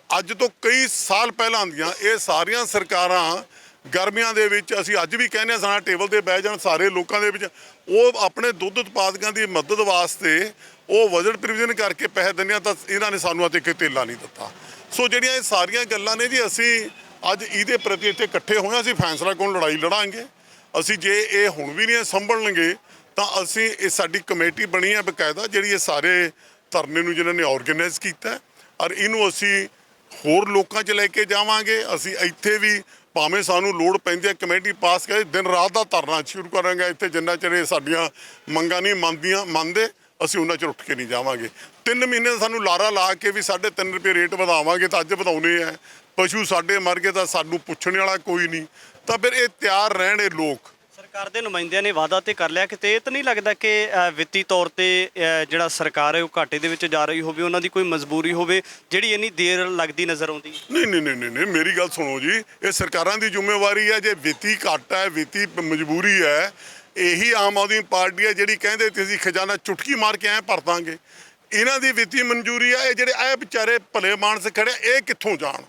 ਅੱਜ ਤੋਂ ਕਈ ਸਾਲ ਪਹਿਲਾਂ ਦੀਆਂ ਇਹ ਸਾਰੀਆਂ ਸਰਕਾਰਾਂ ਗਰਮੀਆਂ ਦੇ ਵਿੱਚ, ਅਸੀਂ ਅੱਜ ਵੀ ਕਹਿੰਦੇ ਹਾਂ ਸਾਡਾ ਟੇਬਲ ਤੇ ਬਹਿ ਜਾਣ ਸਾਰੇ ਲੋਕਾਂ ਦੇ ਵਿੱਚ, ਉਹ ਆਪਣੇ ਦੁੱਧ ਉਤਪਾਦਕਾਂ ਦੀ ਮਦਦ ਵਾਸਤੇ ਉਹ ਬਜਟ ਪ੍ਰੋਵੀਜ਼ਨ ਕਰਕੇ ਪੈਸੇ ਦਿੰਦੇ, ਤਾਂ ਇਹਨਾਂ ਨੇ ਸਾਨੂੰ ਅਤੇ ਤੇਲਾ ਨਹੀਂ ਦਿੱਤਾ। ਸੋ ਜਿਹੜੀਆਂ ਇਹ ਸਾਰੀਆਂ ਗੱਲਾਂ ਨੇ ਜੀ, ਅਸੀਂ ਅੱਜ ਇਹਦੇ ਪ੍ਰਤੀ ਇੱਥੇ ਇਕੱਠੇ ਹੋਏ, ਅਸੀਂ ਫੈਸਲਾ ਕੋਲ ਲੜਾਈ ਲੜਾਂਗੇ। ਅਸੀਂ ਜੇ ਇਹ ਹੁਣ ਵੀ ਨਹੀਂ ਸੰਭਲਣਗੇ ਤਾਂ ਅਸੀਂ ਇਹ ਸਾਡੀ ਕਮੇਟੀ ਬਣੀ ਹੈ ਬਕਾਇਦਾ, ਜਿਹੜੀ ਇਹ ਸਾਰੇ ਧਰਨੇ ਨੂੰ ਜਿਹਨਾਂ ਨੇ ਆਰਗੇਨਾਈਜ਼ ਕੀਤਾ, ਔਰ ਇਹਨੂੰ ਅਸੀਂ ਹੋਰ ਲੋਕਾਂ 'ਚ ਲੈ ਕੇ ਜਾਵਾਂਗੇ। ਅਸੀਂ ਇੱਥੇ ਵੀ ਭਾਵੇਂ ਸਾਨੂੰ ਲੋੜ ਪੈਂਦੀ ਹੈ ਕਮੇਟੀ ਪਾਸ ਕਰੇ, ਦਿਨ ਰਾਤ ਦਾ ਧਰਨਾ ਸ਼ੁਰੂ ਕਰਾਂਗੇ ਇੱਥੇ, ਜਿੰਨਾ ਚਿਰ ਇਹ ਸਾਡੀਆਂ ਮੰਗਾਂ ਨਹੀਂ ਮੰਨਦੇ ਅਸੀਂ ਉਹਨਾਂ 'ਚ ਉੱਠ ਕੇ ਨਹੀਂ ਜਾਵਾਂਗੇ। 3 ਮਹੀਨੇ ਸਾਨੂੰ ਲਾਰਾ ਲਾ ਕੇ ਵੀ 3.5 ਰੁਪਏ ਰੇਟ ਵਧਾਵਾਂਗੇ ਤਾਂ ਅੱਜ ਵਧਾਉਣੇ ਆ। ਪਸ਼ੂ ਸਾਡੇ ਮਰ ਗਏ ਤਾਂ ਸਾਨੂੰ ਪੁੱਛਣ ਵਾਲਾ ਕੋਈ ਨਹੀਂ, ਤਾਂ ਫਿਰ ਇਹ ਤਿਆਰ ਰਹਿਣ ਇਹ ਲੋਕ। ਸਰਕਾਰ ਦੇ ਨੁਮਾਇੰਦਿਆਂ ਨੇ ਵਾਅਦਾ ਤੇ ਕਰ ਲਿਆ, ਕਿਤੇ ਇਹ ਤਾਂ ਨਹੀਂ ਲੱਗਦਾ ਕਿ ਵਿੱਤੀ ਤੌਰ ਤੇ ਜਿਹੜਾ ਸਰਕਾਰ ਹੈ ਉਹ ਘਾਟੇ ਦੇ ਵਿੱਚ ਜਾ ਰਹੀ ਹੋਵੇ, ਉਹਨਾਂ ਦੀ ਕੋਈ ਮਜਬੂਰੀ ਹੋਵੇ ਜਿਹੜੀ ਇੰਨੀ ਦੇਰ ਲੱਗਦੀ ਨਜ਼ਰ ਆਉਂਦੀ? ਨਹੀਂ, ਮੇਰੀ ਗੱਲ ਸੁਣੋ ਜੀ, ਇਹ ਸਰਕਾਰਾਂ ਦੀ ਜ਼ਿੰਮੇਵਾਰੀ ਹੈ। ਜੇ ਵਿੱਤੀ ਘਾਟਾ ਹੈ, ਵਿੱਤੀ ਮਜਬੂਰੀ ਹੈ, ਇਹੀ ਆਮ ਆਦਮੀ ਪਾਰਟੀ ਹੈ ਜਿਹੜੀ ਕਹਿੰਦੇ ਤੇ ਅਸੀਂ ਖਜ਼ਾਨਾ ਚੁਟਕੀ ਮਾਰ ਕੇ ਐਂ ਭਰ ਦਾਂਗੇ। ਇਹਨਾਂ ਦੀ ਵਿੱਤੀ ਮਨਜ਼ੂਰੀ ਹੈ। ਇਹ ਜਿਹੜੇ ਇਹ ਵਿਚਾਰੇ ਭਲੇ ਮਾਨਸ ਖੜੇ, ਇਹ ਕਿੱਥੋਂ ਜਾਣ?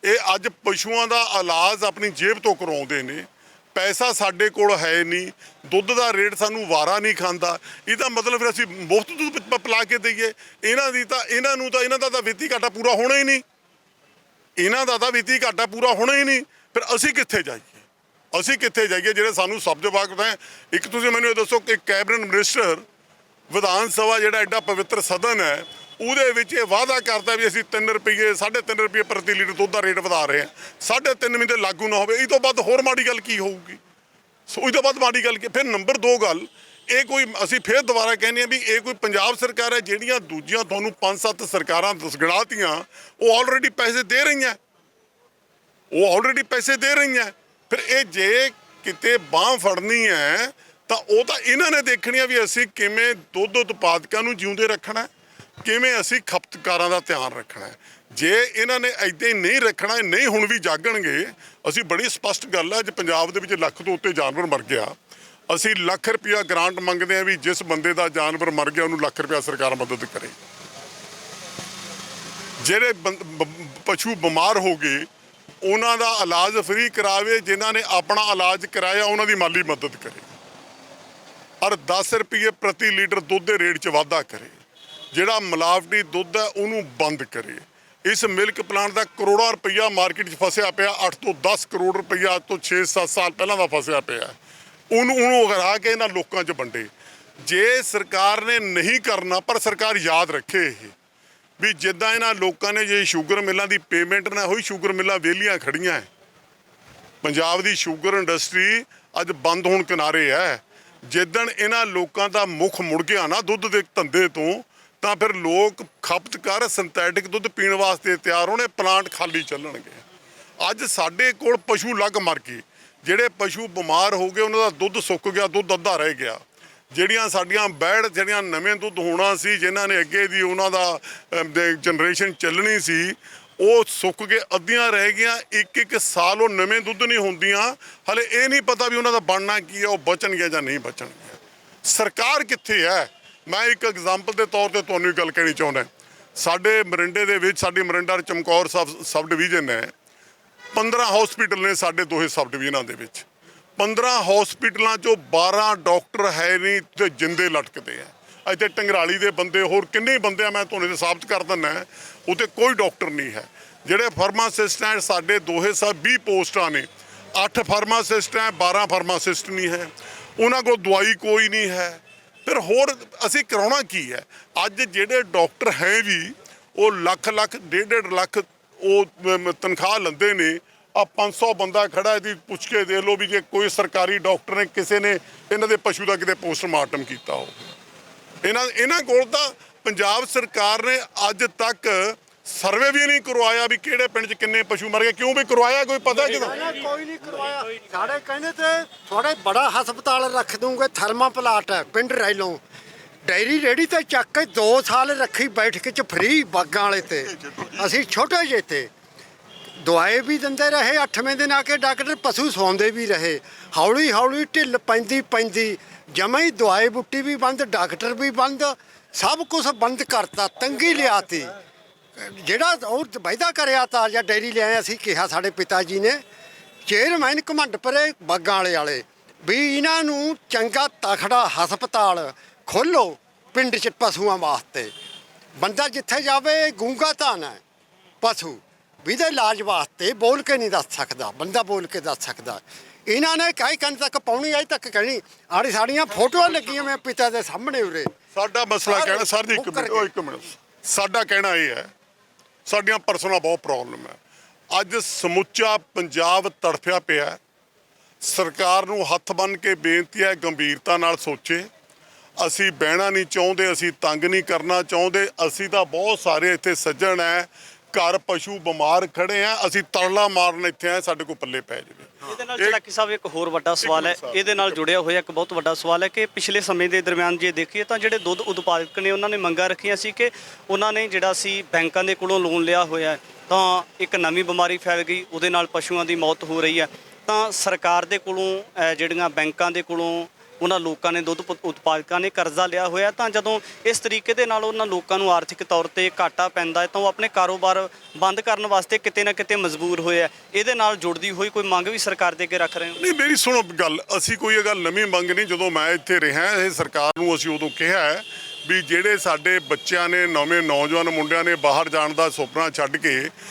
ਇਹ ਅੱਜ ਪਸ਼ੂਆਂ ਦਾ ਇਲਾਜ ਆਪਣੀ ਜੇਬ ਤੋਂ ਕਰਵਾਉਂਦੇ ਨੇ, ਪੈਸਾ ਸਾਡੇ ਕੋਲ ਹੈ ਨਹੀਂ, ਦੁੱਧ ਦਾ ਰੇਟ ਸਾਨੂੰ ਵਾਰਾ ਨਹੀਂ ਖਾਂਦਾ। ਇਹਦਾ ਮਤਲਬ ਫਿਰ ਅਸੀਂ ਮੁਫਤ ਦੁੱਧ ਪਿਲਾ ਕੇ ਦਈਏ? ਇਹਨਾਂ ਦਾ ਤਾਂ ਵਿੱਤੀ ਘਾਟਾ ਪੂਰਾ ਹੋਣਾ ਹੀ ਨਹੀਂ। ਫਿਰ ਅਸੀਂ ਕਿੱਥੇ ਜਾਈਏ? ਜਿਹੜੇ ਸਾਨੂੰ ਸਬਜ਼ ਵਕਤ ਹੈ। ਇੱਕ ਤੁਸੀਂ ਮੈਨੂੰ ਇਹ ਦੱਸੋ ਕਿ ਕੈਬਨਿਟ ਮਿਨਿਸਟਰ ਵਿਧਾਨ ਸਭਾ ਜਿਹੜਾ ਐਡਾ ਪਵਿੱਤਰ ਸਦਨ ਹੈ, ਉਹਦੇ ਵਿੱਚ ਇਹ ਵਾਅਦਾ ਕਰਦਾ ਵੀ ਅਸੀਂ 3 ਰੁਪਏ 3.5 ਰੁਪਏ ਪ੍ਰਤੀ ਲੀਟਰ ਦੁੱਧ ਦਾ ਰੇਟ ਵਧਾ ਰਹੇ ਹਾਂ। 3.5 ਮਹੀਨੇ ਲਾਗੂ ਨਾ ਹੋਵੇ, ਇਹ ਤੋਂ ਬਾਅਦ ਹੋਰ ਮਾੜੀ ਗੱਲ ਕੀ ਹੋਊਗੀ? ਸੋ ਇਹ ਤੋਂ ਬਾਅਦ ਮਾੜੀ ਗੱਲ ਕੀ? ਫਿਰ ਨੰਬਰ 2 ਗੱਲ, ਇਹ ਕੋਈ ਅਸੀਂ ਫਿਰ ਦੁਬਾਰਾ ਕਹਿੰਦੇ ਹਾਂ ਵੀ ਇਹ ਕੋਈ ਪੰਜਾਬ ਸਰਕਾਰ ਹੈ ਜਿਹੜੀਆਂ ਦੂਜੀਆਂ ਤੁਹਾਨੂੰ 5-7 ਸਰਕਾਰਾਂ ਗਣਾਤੀਆਂ, ਉਹ ਆਲਰੇਡੀ ਪੈਸੇ ਦੇ ਰਹੀਆਂ। ਫਿਰ ਇਹ ਜੇ ਕਿਤੇ ਬਾਂਹ ਫੜਨੀ ਹੈ ਤਾਂ ਉਹ ਤਾਂ ਇਹਨਾਂ ਨੇ ਦੇਖਣੀ ਆ ਵੀ ਅਸੀਂ ਕਿਵੇਂ ਦੁੱਧ ਉਤਪਾਦਕਾਂ ਨੂੰ ਜਿਉਂਦੇ ਰੱਖਣਾ, ਕਿਵੇਂ ਅਸੀਂ ਖਪਤਕਾਰਾਂ ਦਾ ਧਿਆਨ ਰੱਖਣਾ। ਜੇ ਇਹਨਾਂ ਨੇ ਇੱਦਾਂ ਹੀ ਨਹੀਂ ਰੱਖਣਾ, ਨਹੀਂ ਹੁਣ ਵੀ ਜਾਗਣਗੇ। ਅਸੀਂ ਬੜੀ ਸਪਸ਼ਟ ਗੱਲ ਹੈ, ਅੱਜ ਪੰਜਾਬ ਦੇ ਵਿੱਚ 1 ਲੱਖ ਤੋਂ ਉੱਤੇ ਜਾਨਵਰ ਮਰ ਗਿਆ, ਅਸੀਂ 1 ਲੱਖ ਰੁਪਇਆ ਗ੍ਰਾਂਟ ਮੰਗਦੇ ਹਾਂ ਵੀ ਜਿਸ ਬੰਦੇ ਦਾ ਜਾਨਵਰ ਮਰ ਗਿਆ ਉਹਨੂੰ 1 ਲੱਖ ਰੁਪਇਆ ਸਰਕਾਰ ਮਦਦ ਕਰੇ। ਜਿਹੜੇ ਪਸ਼ੂ ਬਿਮਾਰ ਹੋ ਗਏ ਉਹਨਾਂ ਦਾ ਇਲਾਜ ਫ੍ਰੀ ਕਰਾਵੇ, ਜਿਨ੍ਹਾਂ ਨੇ ਆਪਣਾ ਇਲਾਜ ਕਰਾਇਆ ਉਹਨਾਂ ਦੀ ਮਾਲੀ ਮਦਦ ਕਰੇ, ਔਰ 10 ਰੁਪਏ ਪ੍ਰਤੀ ਲੀਟਰ ਦੁੱਧ ਦੇ ਰੇਟ 'ਚ ਵਾਧਾ ਕਰੇ। ਜਿਹੜਾ ਮਿਲਾਵਟੀ ਦੁੱਧ ਹੈ ਉਹਨੂੰ ਬੰਦ ਕਰੇ। ਇਸ ਮਿਲਕ ਪਲਾਂਟ ਦਾ ਕਰੋੜਾਂ ਰੁਪਈਆ ਮਾਰਕੀਟ 'ਚ ਫਸਿਆ ਪਿਆ, 8 ਤੋਂ 10 ਕਰੋੜ ਰੁਪਈਆ ਅੱਜ ਤੋਂ 6-7 ਸਾਲ ਪਹਿਲਾਂ ਦਾ ਫਸਿਆ ਪਿਆ। ਉਹਨੂੰ ਹਰਾ ਕੇ ਇਹਨਾਂ ਲੋਕਾਂ 'ਚ ਵੰਡੇ। ਜੇ ਸਰਕਾਰ ਨੇ ਨਹੀਂ ਕਰਨਾ, ਪਰ ਸਰਕਾਰ ਯਾਦ ਰੱਖੇ ਇਹ ਵੀ ਜਿੱਦਾਂ ਇਹਨਾਂ ਲੋਕਾਂ ਨੇ ਜੇ ਸ਼ੂਗਰ ਮਿਲਾਂ ਦੀ ਪੇਮੈਂਟ ਨਾ ਹੋਈ, ਸ਼ੂਗਰ ਮਿਲਾਂ ਵਿਹਲੀਆਂ ਖੜੀਆਂ ਹੈ। ਪੰਜਾਬ ਦੀ ਸ਼ੂਗਰ ਇੰਡਸਟਰੀ ਅੱਜ ਬੰਦ ਹੋਣ ਕਿਨਾਰੇ ਹੈ। ਜਿੱਦਣ ਇਹਨਾਂ ਲੋਕਾਂ ਦਾ ਮੁੱਖ ਮੁੜ ਗਿਆ ਨਾ ਦੁੱਧ ਦੇ ਧੰਦੇ ਤੋਂ, ਤਾਂ ਫਿਰ ਲੋਕ ਖਪਤਕਾਰ ਸਿੰਥੈਟਿਕ ਦੁੱਧ ਪੀਣ ਵਾਸਤੇ ਤਿਆਰ ਹੋਣੇ, ਪਲਾਂਟ ਖਾਲੀ ਚੱਲਣਗੇ। ਅੱਜ ਸਾਡੇ ਕੋਲ ਪਸ਼ੂ ਲੱਗ ਮਰ ਗਏ, ਜਿਹੜੇ ਪਸ਼ੂ ਬਿਮਾਰ ਹੋ ਗਏ ਉਹਨਾਂ ਦਾ ਦੁੱਧ ਸੁੱਕ ਗਿਆ, ਦੁੱਧ ਅੱਧਾ ਰਹਿ ਗਿਆ। ਜਿਹੜੀਆਂ ਸਾਡੀਆਂ ਬੈੜ ਜਿਹੜੀਆਂ ਨਵੇਂ ਦੁੱਧ ਹੋਣਾ ਸੀ, ਜਿਨ੍ਹਾਂ ਨੇ ਅੱਗੇ ਦੀ ਉਹਨਾਂ ਦਾ ਜਨਰੇਸ਼ਨ ਚੱਲਣੀ ਸੀ, ਉਹ ਸੁੱਕ ਕੇ ਅੱਧੀਆਂ ਰਹਿ ਗਈਆਂ। 1-1 ਸਾਲ ਉਹ ਨਵੇਂ ਦੁੱਧ ਨਹੀਂ ਹੁੰਦੀਆਂ। ਹਲੇ ਇਹ ਨਹੀਂ ਪਤਾ ਵੀ ਉਹਨਾਂ ਦਾ ਬਣਨਾ ਕੀ ਹੈ, ਉਹ ਬਚਣਗੇ ਜਾਂ ਨਹੀਂ ਬਚਣਗੇ। ਸਰਕਾਰ ਕਿੱਥੇ ਹੈ? ਮੈਂ ਇੱਕ ਐਗਜ਼ਾਮਪਲ ਦੇ ਤੌਰ ਤੇ ਤੁਹਾਨੂੰ ਗੱਲ ਕਹਿਣੀ ਚਾਹੁੰਦਾ। ਸਾਡੇ ਮਰਿੰਡੇ ਦੇ ਵਿੱਚ, ਸਾਡੀ ਮਰਿੰਡਾ ਚਮਕੌਰ ਸਬ ਡਿਵੀਜ਼ਨ ਹੈ, 15 ਹਸਪੀਟਲ ਨੇ ਸਾਡੇ ਦੋਹੇ ਸਬ ਡਿਵੀਜ਼ਨਾਂ ਦੇ ਵਿੱਚ। 15 ਹਸਪੀਟਲਾਂ 'ਚੋਂ 12 ਡਾਕਟਰ ਹੈ ਨਹੀਂ ਤੇ ਜਿੰਦੇ ਲਟਕਦੇ ਆ। ਇੱਥੇ ਟੰਗਰਾਲੀ ਦੇ ਬੰਦੇ, ਹੋਰ ਕਿੰਨੇ ਬੰਦੇ ਆ ਮੈਂ ਤੁਹਾਨੂੰ ਸਾਬਤ ਕਰ ਦਿੰਦਾ, ਉੱਥੇ ਕੋਈ ਡਾਕਟਰ ਨਹੀਂ ਹੈ। ਜਿਹੜੇ ਫਾਰਮਾਸਿਸਟ ਹੈ ਸਾਡੇ ਦੋਹੇ ਸਭ 20 ਪੋਸਟਾਂ ਨੇ, 8 ਫਾਰਮਾਸਿਸਟ ਹੈ, 12 ਫਾਰਮਾਸਿਸਟ ਨਹੀਂ ਹੈ। ਉਹਨਾਂ ਕੋਲ ਦਵਾਈ ਕੋਈ ਨਹੀਂ ਹੈ। ਫਿਰ ਹੋਰ ਅਸੀਂ ਕਰਾਉਣਾ ਕੀ ਹੈ? ਅੱਜ ਜਿਹੜੇ ਡਾਕਟਰ ਹੈ ਵੀ ਉਹ ਲੱਖ 1.5 ਲੱਖ ਉਹ ਤਨਖਾਹ ਲੈਂਦੇ ਨੇ। ਆ 500 ਬੰਦਾ ਖੜਾ, ਇਹਦੀ ਪੁੱਛ ਕੇ ਦੇਖ ਲਓ ਵੀ ਜੇ ਕੋਈ ਸਰਕਾਰੀ ਡਾਕਟਰ ਨੇ ਕਿਸੇ ਨੇ ਇਹਨਾਂ ਦੇ ਪਸ਼ੂ ਦਾ ਕਿਤੇ ਪੋਸਟਮਾਰਟਮ ਕੀਤਾ ਹੋ। ਇਹਨਾਂ ਕੋਲ ਤਾਂ ਪੰਜਾਬ ਸਰਕਾਰ ਨੇ ਅੱਜ ਤੱਕ ਸਰਵੇ ਵੀ ਨਹੀਂ ਕਰਵਾਇਆ ਵੀ ਕਿਹੜੇ ਪਿੰਡ 'ਚ ਕਿੰਨੇ ਪਸ਼ੂ ਮਰ ਗਏ। ਕਿਉਂ ਵੀ ਕਰਵਾਇਆ ਕੋਈ ਪਤਾ ਜਦੋਂ ਕੋਈ ਨਹੀਂ ਕਰਵਾਇਆ। ਸਾਡੇ ਕਹਿੰਦੇ ਤੇ ਥੋੜੇ ਬੜਾ ਹਸਪਤਾਲ ਰੱਖ ਦੂੰਗੇ, ਥਰਮਾ ਪਲਾਟ ਹੈ ਪਿੰਡ ਰੈਲੋਂ, ਡਾਇਰੀ ਰੇੜੀ ਤੇ ਚੱਕ ਕੇ 2 ਸਾਲ ਰੱਖੀ ਬੈਠ ਕੇ ਚ ਫਰੀ ਬਾਗਾਂ ਵਾਲੇ ਤੇ। ਅਸੀਂ ਛੋਟੇ ਜਿਹੇ ਤੇ ਦਵਾਈ ਵੀ ਦਿੰਦੇ ਰਹੇ, 8ਵੇਂ ਦਿਨ ਆ ਕੇ ਡਾਕਟਰ ਪਸ਼ੂ ਸੌਂਦੇ ਵੀ ਰਹੇ। ਹੌਲੀ ਹੌਲੀ ਢਿੱਲ ਪੈਂਦੀ ਜਮਾਂ ਹੀ ਦਵਾਈ ਬੁੱਟੀ ਵੀ ਬੰਦ, ਡਾਕਟਰ ਵੀ ਬੰਦ, ਸਭ ਕੁਝ ਬੰਦ ਕਰਤਾ, ਤੰਗੀ ਲਿਆਤੀ। ਜਿਹੜਾ ਉਹ ਵਾਅਦਾ ਕਰਿਆ ਤਾਂ ਜਾਂ ਡੇਅਰੀ ਲਿਆਏ, ਅਸੀਂ ਕਿਹਾ ਸਾਡੇ ਪਿਤਾ ਜੀ ਨੇ ਚੇਅਰਮੈਨ ਘਮੰਡਪੁਰੇ ਬਾਗਾਂ ਵਾਲੇ ਵੀ ਇਹਨਾਂ ਨੂੰ ਚੰਗਾ ਤਕੜਾ ਹਸਪਤਾਲ ਖੋਲੋ ਪਿੰਡ 'ਚ ਪਸ਼ੂਆਂ ਵਾਸਤੇ। ਬੰਦਾ ਜਿੱਥੇ ਜਾਵੇ ਗੂੰਗਾ ਧਾਨ ਹੈ ਪਸ਼ੂ ਵੀ ਦੇ ਇਲਾਜ ਵਾਸਤੇ, ਬੋਲ ਕੇ ਨਹੀਂ ਦੱਸ ਸਕਦਾ, ਬੰਦਾ ਬੋਲ ਕੇ ਦੱਸ ਸਕਦਾ। ਇਹਨਾਂ ਨੇ ਕਾਈ ਕੰਨ ਤੱਕ ਪਾਉਣੀ, ਅਜੇ ਤੱਕ ਕਹਿਣੀ ਆੜੀ ਸਾਡੀਆਂ ਫੋਟੋਆਂ ਲੱਗੀਆਂ ਮੈਂ ਪਿਤਾ ਦੇ ਸਾਹਮਣੇ ਉਰੇ। ਸਾਡਾ ਮਸਲਾ ਕਹਿਣਾ ਸਰ ਜੀ, ਇੱਕ ਮਿੰਟ ਸਾਡਾ ਕਹਿਣਾ ਇਹ ਹੈ, ਸਾਡੀਆਂ ਪਰਸਨਲ ਬਹੁਤ ਪ੍ਰੋਬਲਮ ਹੈ। ਅੱਜ ਸਮੁੱਚਾ ਪੰਜਾਬ ਤੜਫਿਆ ਪਿਆ। ਸਰਕਾਰ ਨੂੰ ਹੱਥ ਬੰਨ੍ਹ ਕੇ ਬੇਨਤੀ ਹੈ, ਗੰਭੀਰਤਾ ਨਾਲ ਸੋਚੇ। ਅਸੀਂ ਬਹਿਣਾ ਨਹੀਂ ਚਾਹੁੰਦੇ, ਅਸੀਂ ਤੰਗ ਨਹੀਂ ਕਰਨਾ ਚਾਹੁੰਦੇ। ਅਸੀਂ ਤਾਂ ਬਹੁਤ ਸਾਰੇ ਇੱਥੇ ਸੱਜਣ ਹੈ, ਘਰ ਪਸ਼ੂ ਬਿਮਾਰ ਖੜੇ ਆ, ਅਸੀਂ ਤਰਲਾ ਮਾਰਨ ਇੱਥੇ ਆਏ, ਸਾਡੇ ਕੋਲ ਪੱਲੇ ਪੈ ਜਾਵੇ। ਇਹਦੇ ਨਾਲ ਚਲਾਕੀ ਸਾਹਿਬ ਇੱਕ ਹੋਰ ਵੱਡਾ ਸਵਾਲ ਹੈ, ਇਹਦੇ ਨਾਲ ਜੁੜਿਆ ਹੋਇਆ ਇੱਕ ਬਹੁਤ ਵੱਡਾ ਸਵਾਲ ਹੈ ਕਿ ਪਿਛਲੇ ਸਮੇਂ ਦੇ ਦਰਮਿਆਨ ਜੇ ਦੇਖੀਏ ਤਾਂ ਜਿਹੜੇ ਦੁੱਧ ਉਤਪਾਦਕ ਨੇ ਉਹਨਾਂ ਨੇ ਮੰਗਾਂ ਰੱਖੀਆਂ ਸੀ ਕਿ ਉਹਨਾਂ ਨੇ ਜਿਹੜਾ ਸੀ ਬੈਂਕਾਂ ਦੇ ਕੋਲੋਂ ਲੋਨ ਲਿਆ ਹੋਇਆ, ਤਾਂ ਇੱਕ ਨਵੀਂ ਬਿਮਾਰੀ ਫੈਲ ਗਈ, ਉਹਦੇ ਨਾਲ ਪਸ਼ੂਆਂ ਦੀ ਮੌਤ ਹੋ ਰਹੀ ਹੈ। ਤਾਂ ਸਰਕਾਰ ਦੇ ਕੋਲੋਂ ਜਿਹੜੀਆਂ ਬੈਂਕਾਂ ਦੇ ਕੋਲੋਂ ਉਹਨਾਂ ਲੋਕਾਂ ਨੇ ਦੁੱਧ ਉਤਪਾਦਕਾਂ ਨੇ ਕਰਜ਼ਾ ਲਿਆ ਹੋਇਆ, ਤਾਂ ਜਦੋਂ ਇਸ ਤਰੀਕੇ ਦੇ ਨਾਲ ਉਹਨਾਂ ਲੋਕਾਂ ਨੂੰ ਆਰਥਿਕ ਤੌਰ ਤੇ ਘਾਟਾ ਪੈਂਦਾ ਹੈ ਤਾਂ ਉਹ ਆਪਣੇ ਕਾਰੋਬਾਰ ਬੰਦ ਕਰਨ ਵਾਸਤੇ ਕਿਤੇ ਨਾ ਕਿਤੇ ਮਜਬੂਰ ਹੋਏ ਆ। ਇਹਦੇ ਨਾਲ ਜੁੜਦੀ ਹੋਈ ਕੋਈ ਮੰਗ ਵੀ ਸਰਕਾਰ ਦੇ ਅੱਗੇ ਰੱਖ ਰਹੇ ਹੋ? ਨਹੀਂ, ਮੇਰੀ ਸੁਣੋ ਗੱਲ, ਅਸੀਂ ਕੋਈ ਇਹ ਗੱਲ ਨਵੀਂ ਮੰਗ ਨਹੀਂ। ਜਦੋਂ ਮੈਂ ਇੱਥੇ ਰਿਹਾ, ਇਹ ਸਰਕਾਰ ਨੂੰ ਅਸੀਂ ਉਦੋਂ ਕਿਹਾ ਹੈ ਵੀ ਜਿਹੜੇ ਸਾਡੇ ਬੱਚਿਆਂ ਨੇ, ਨਵੇਂ ਨੌਜਵਾਨ ਮੁੰਡਿਆਂ ਨੇ ਬਾਹਰ ਜਾਣ ਦਾ ਸੁਪਨਾ ਛੱਡ ਕੇ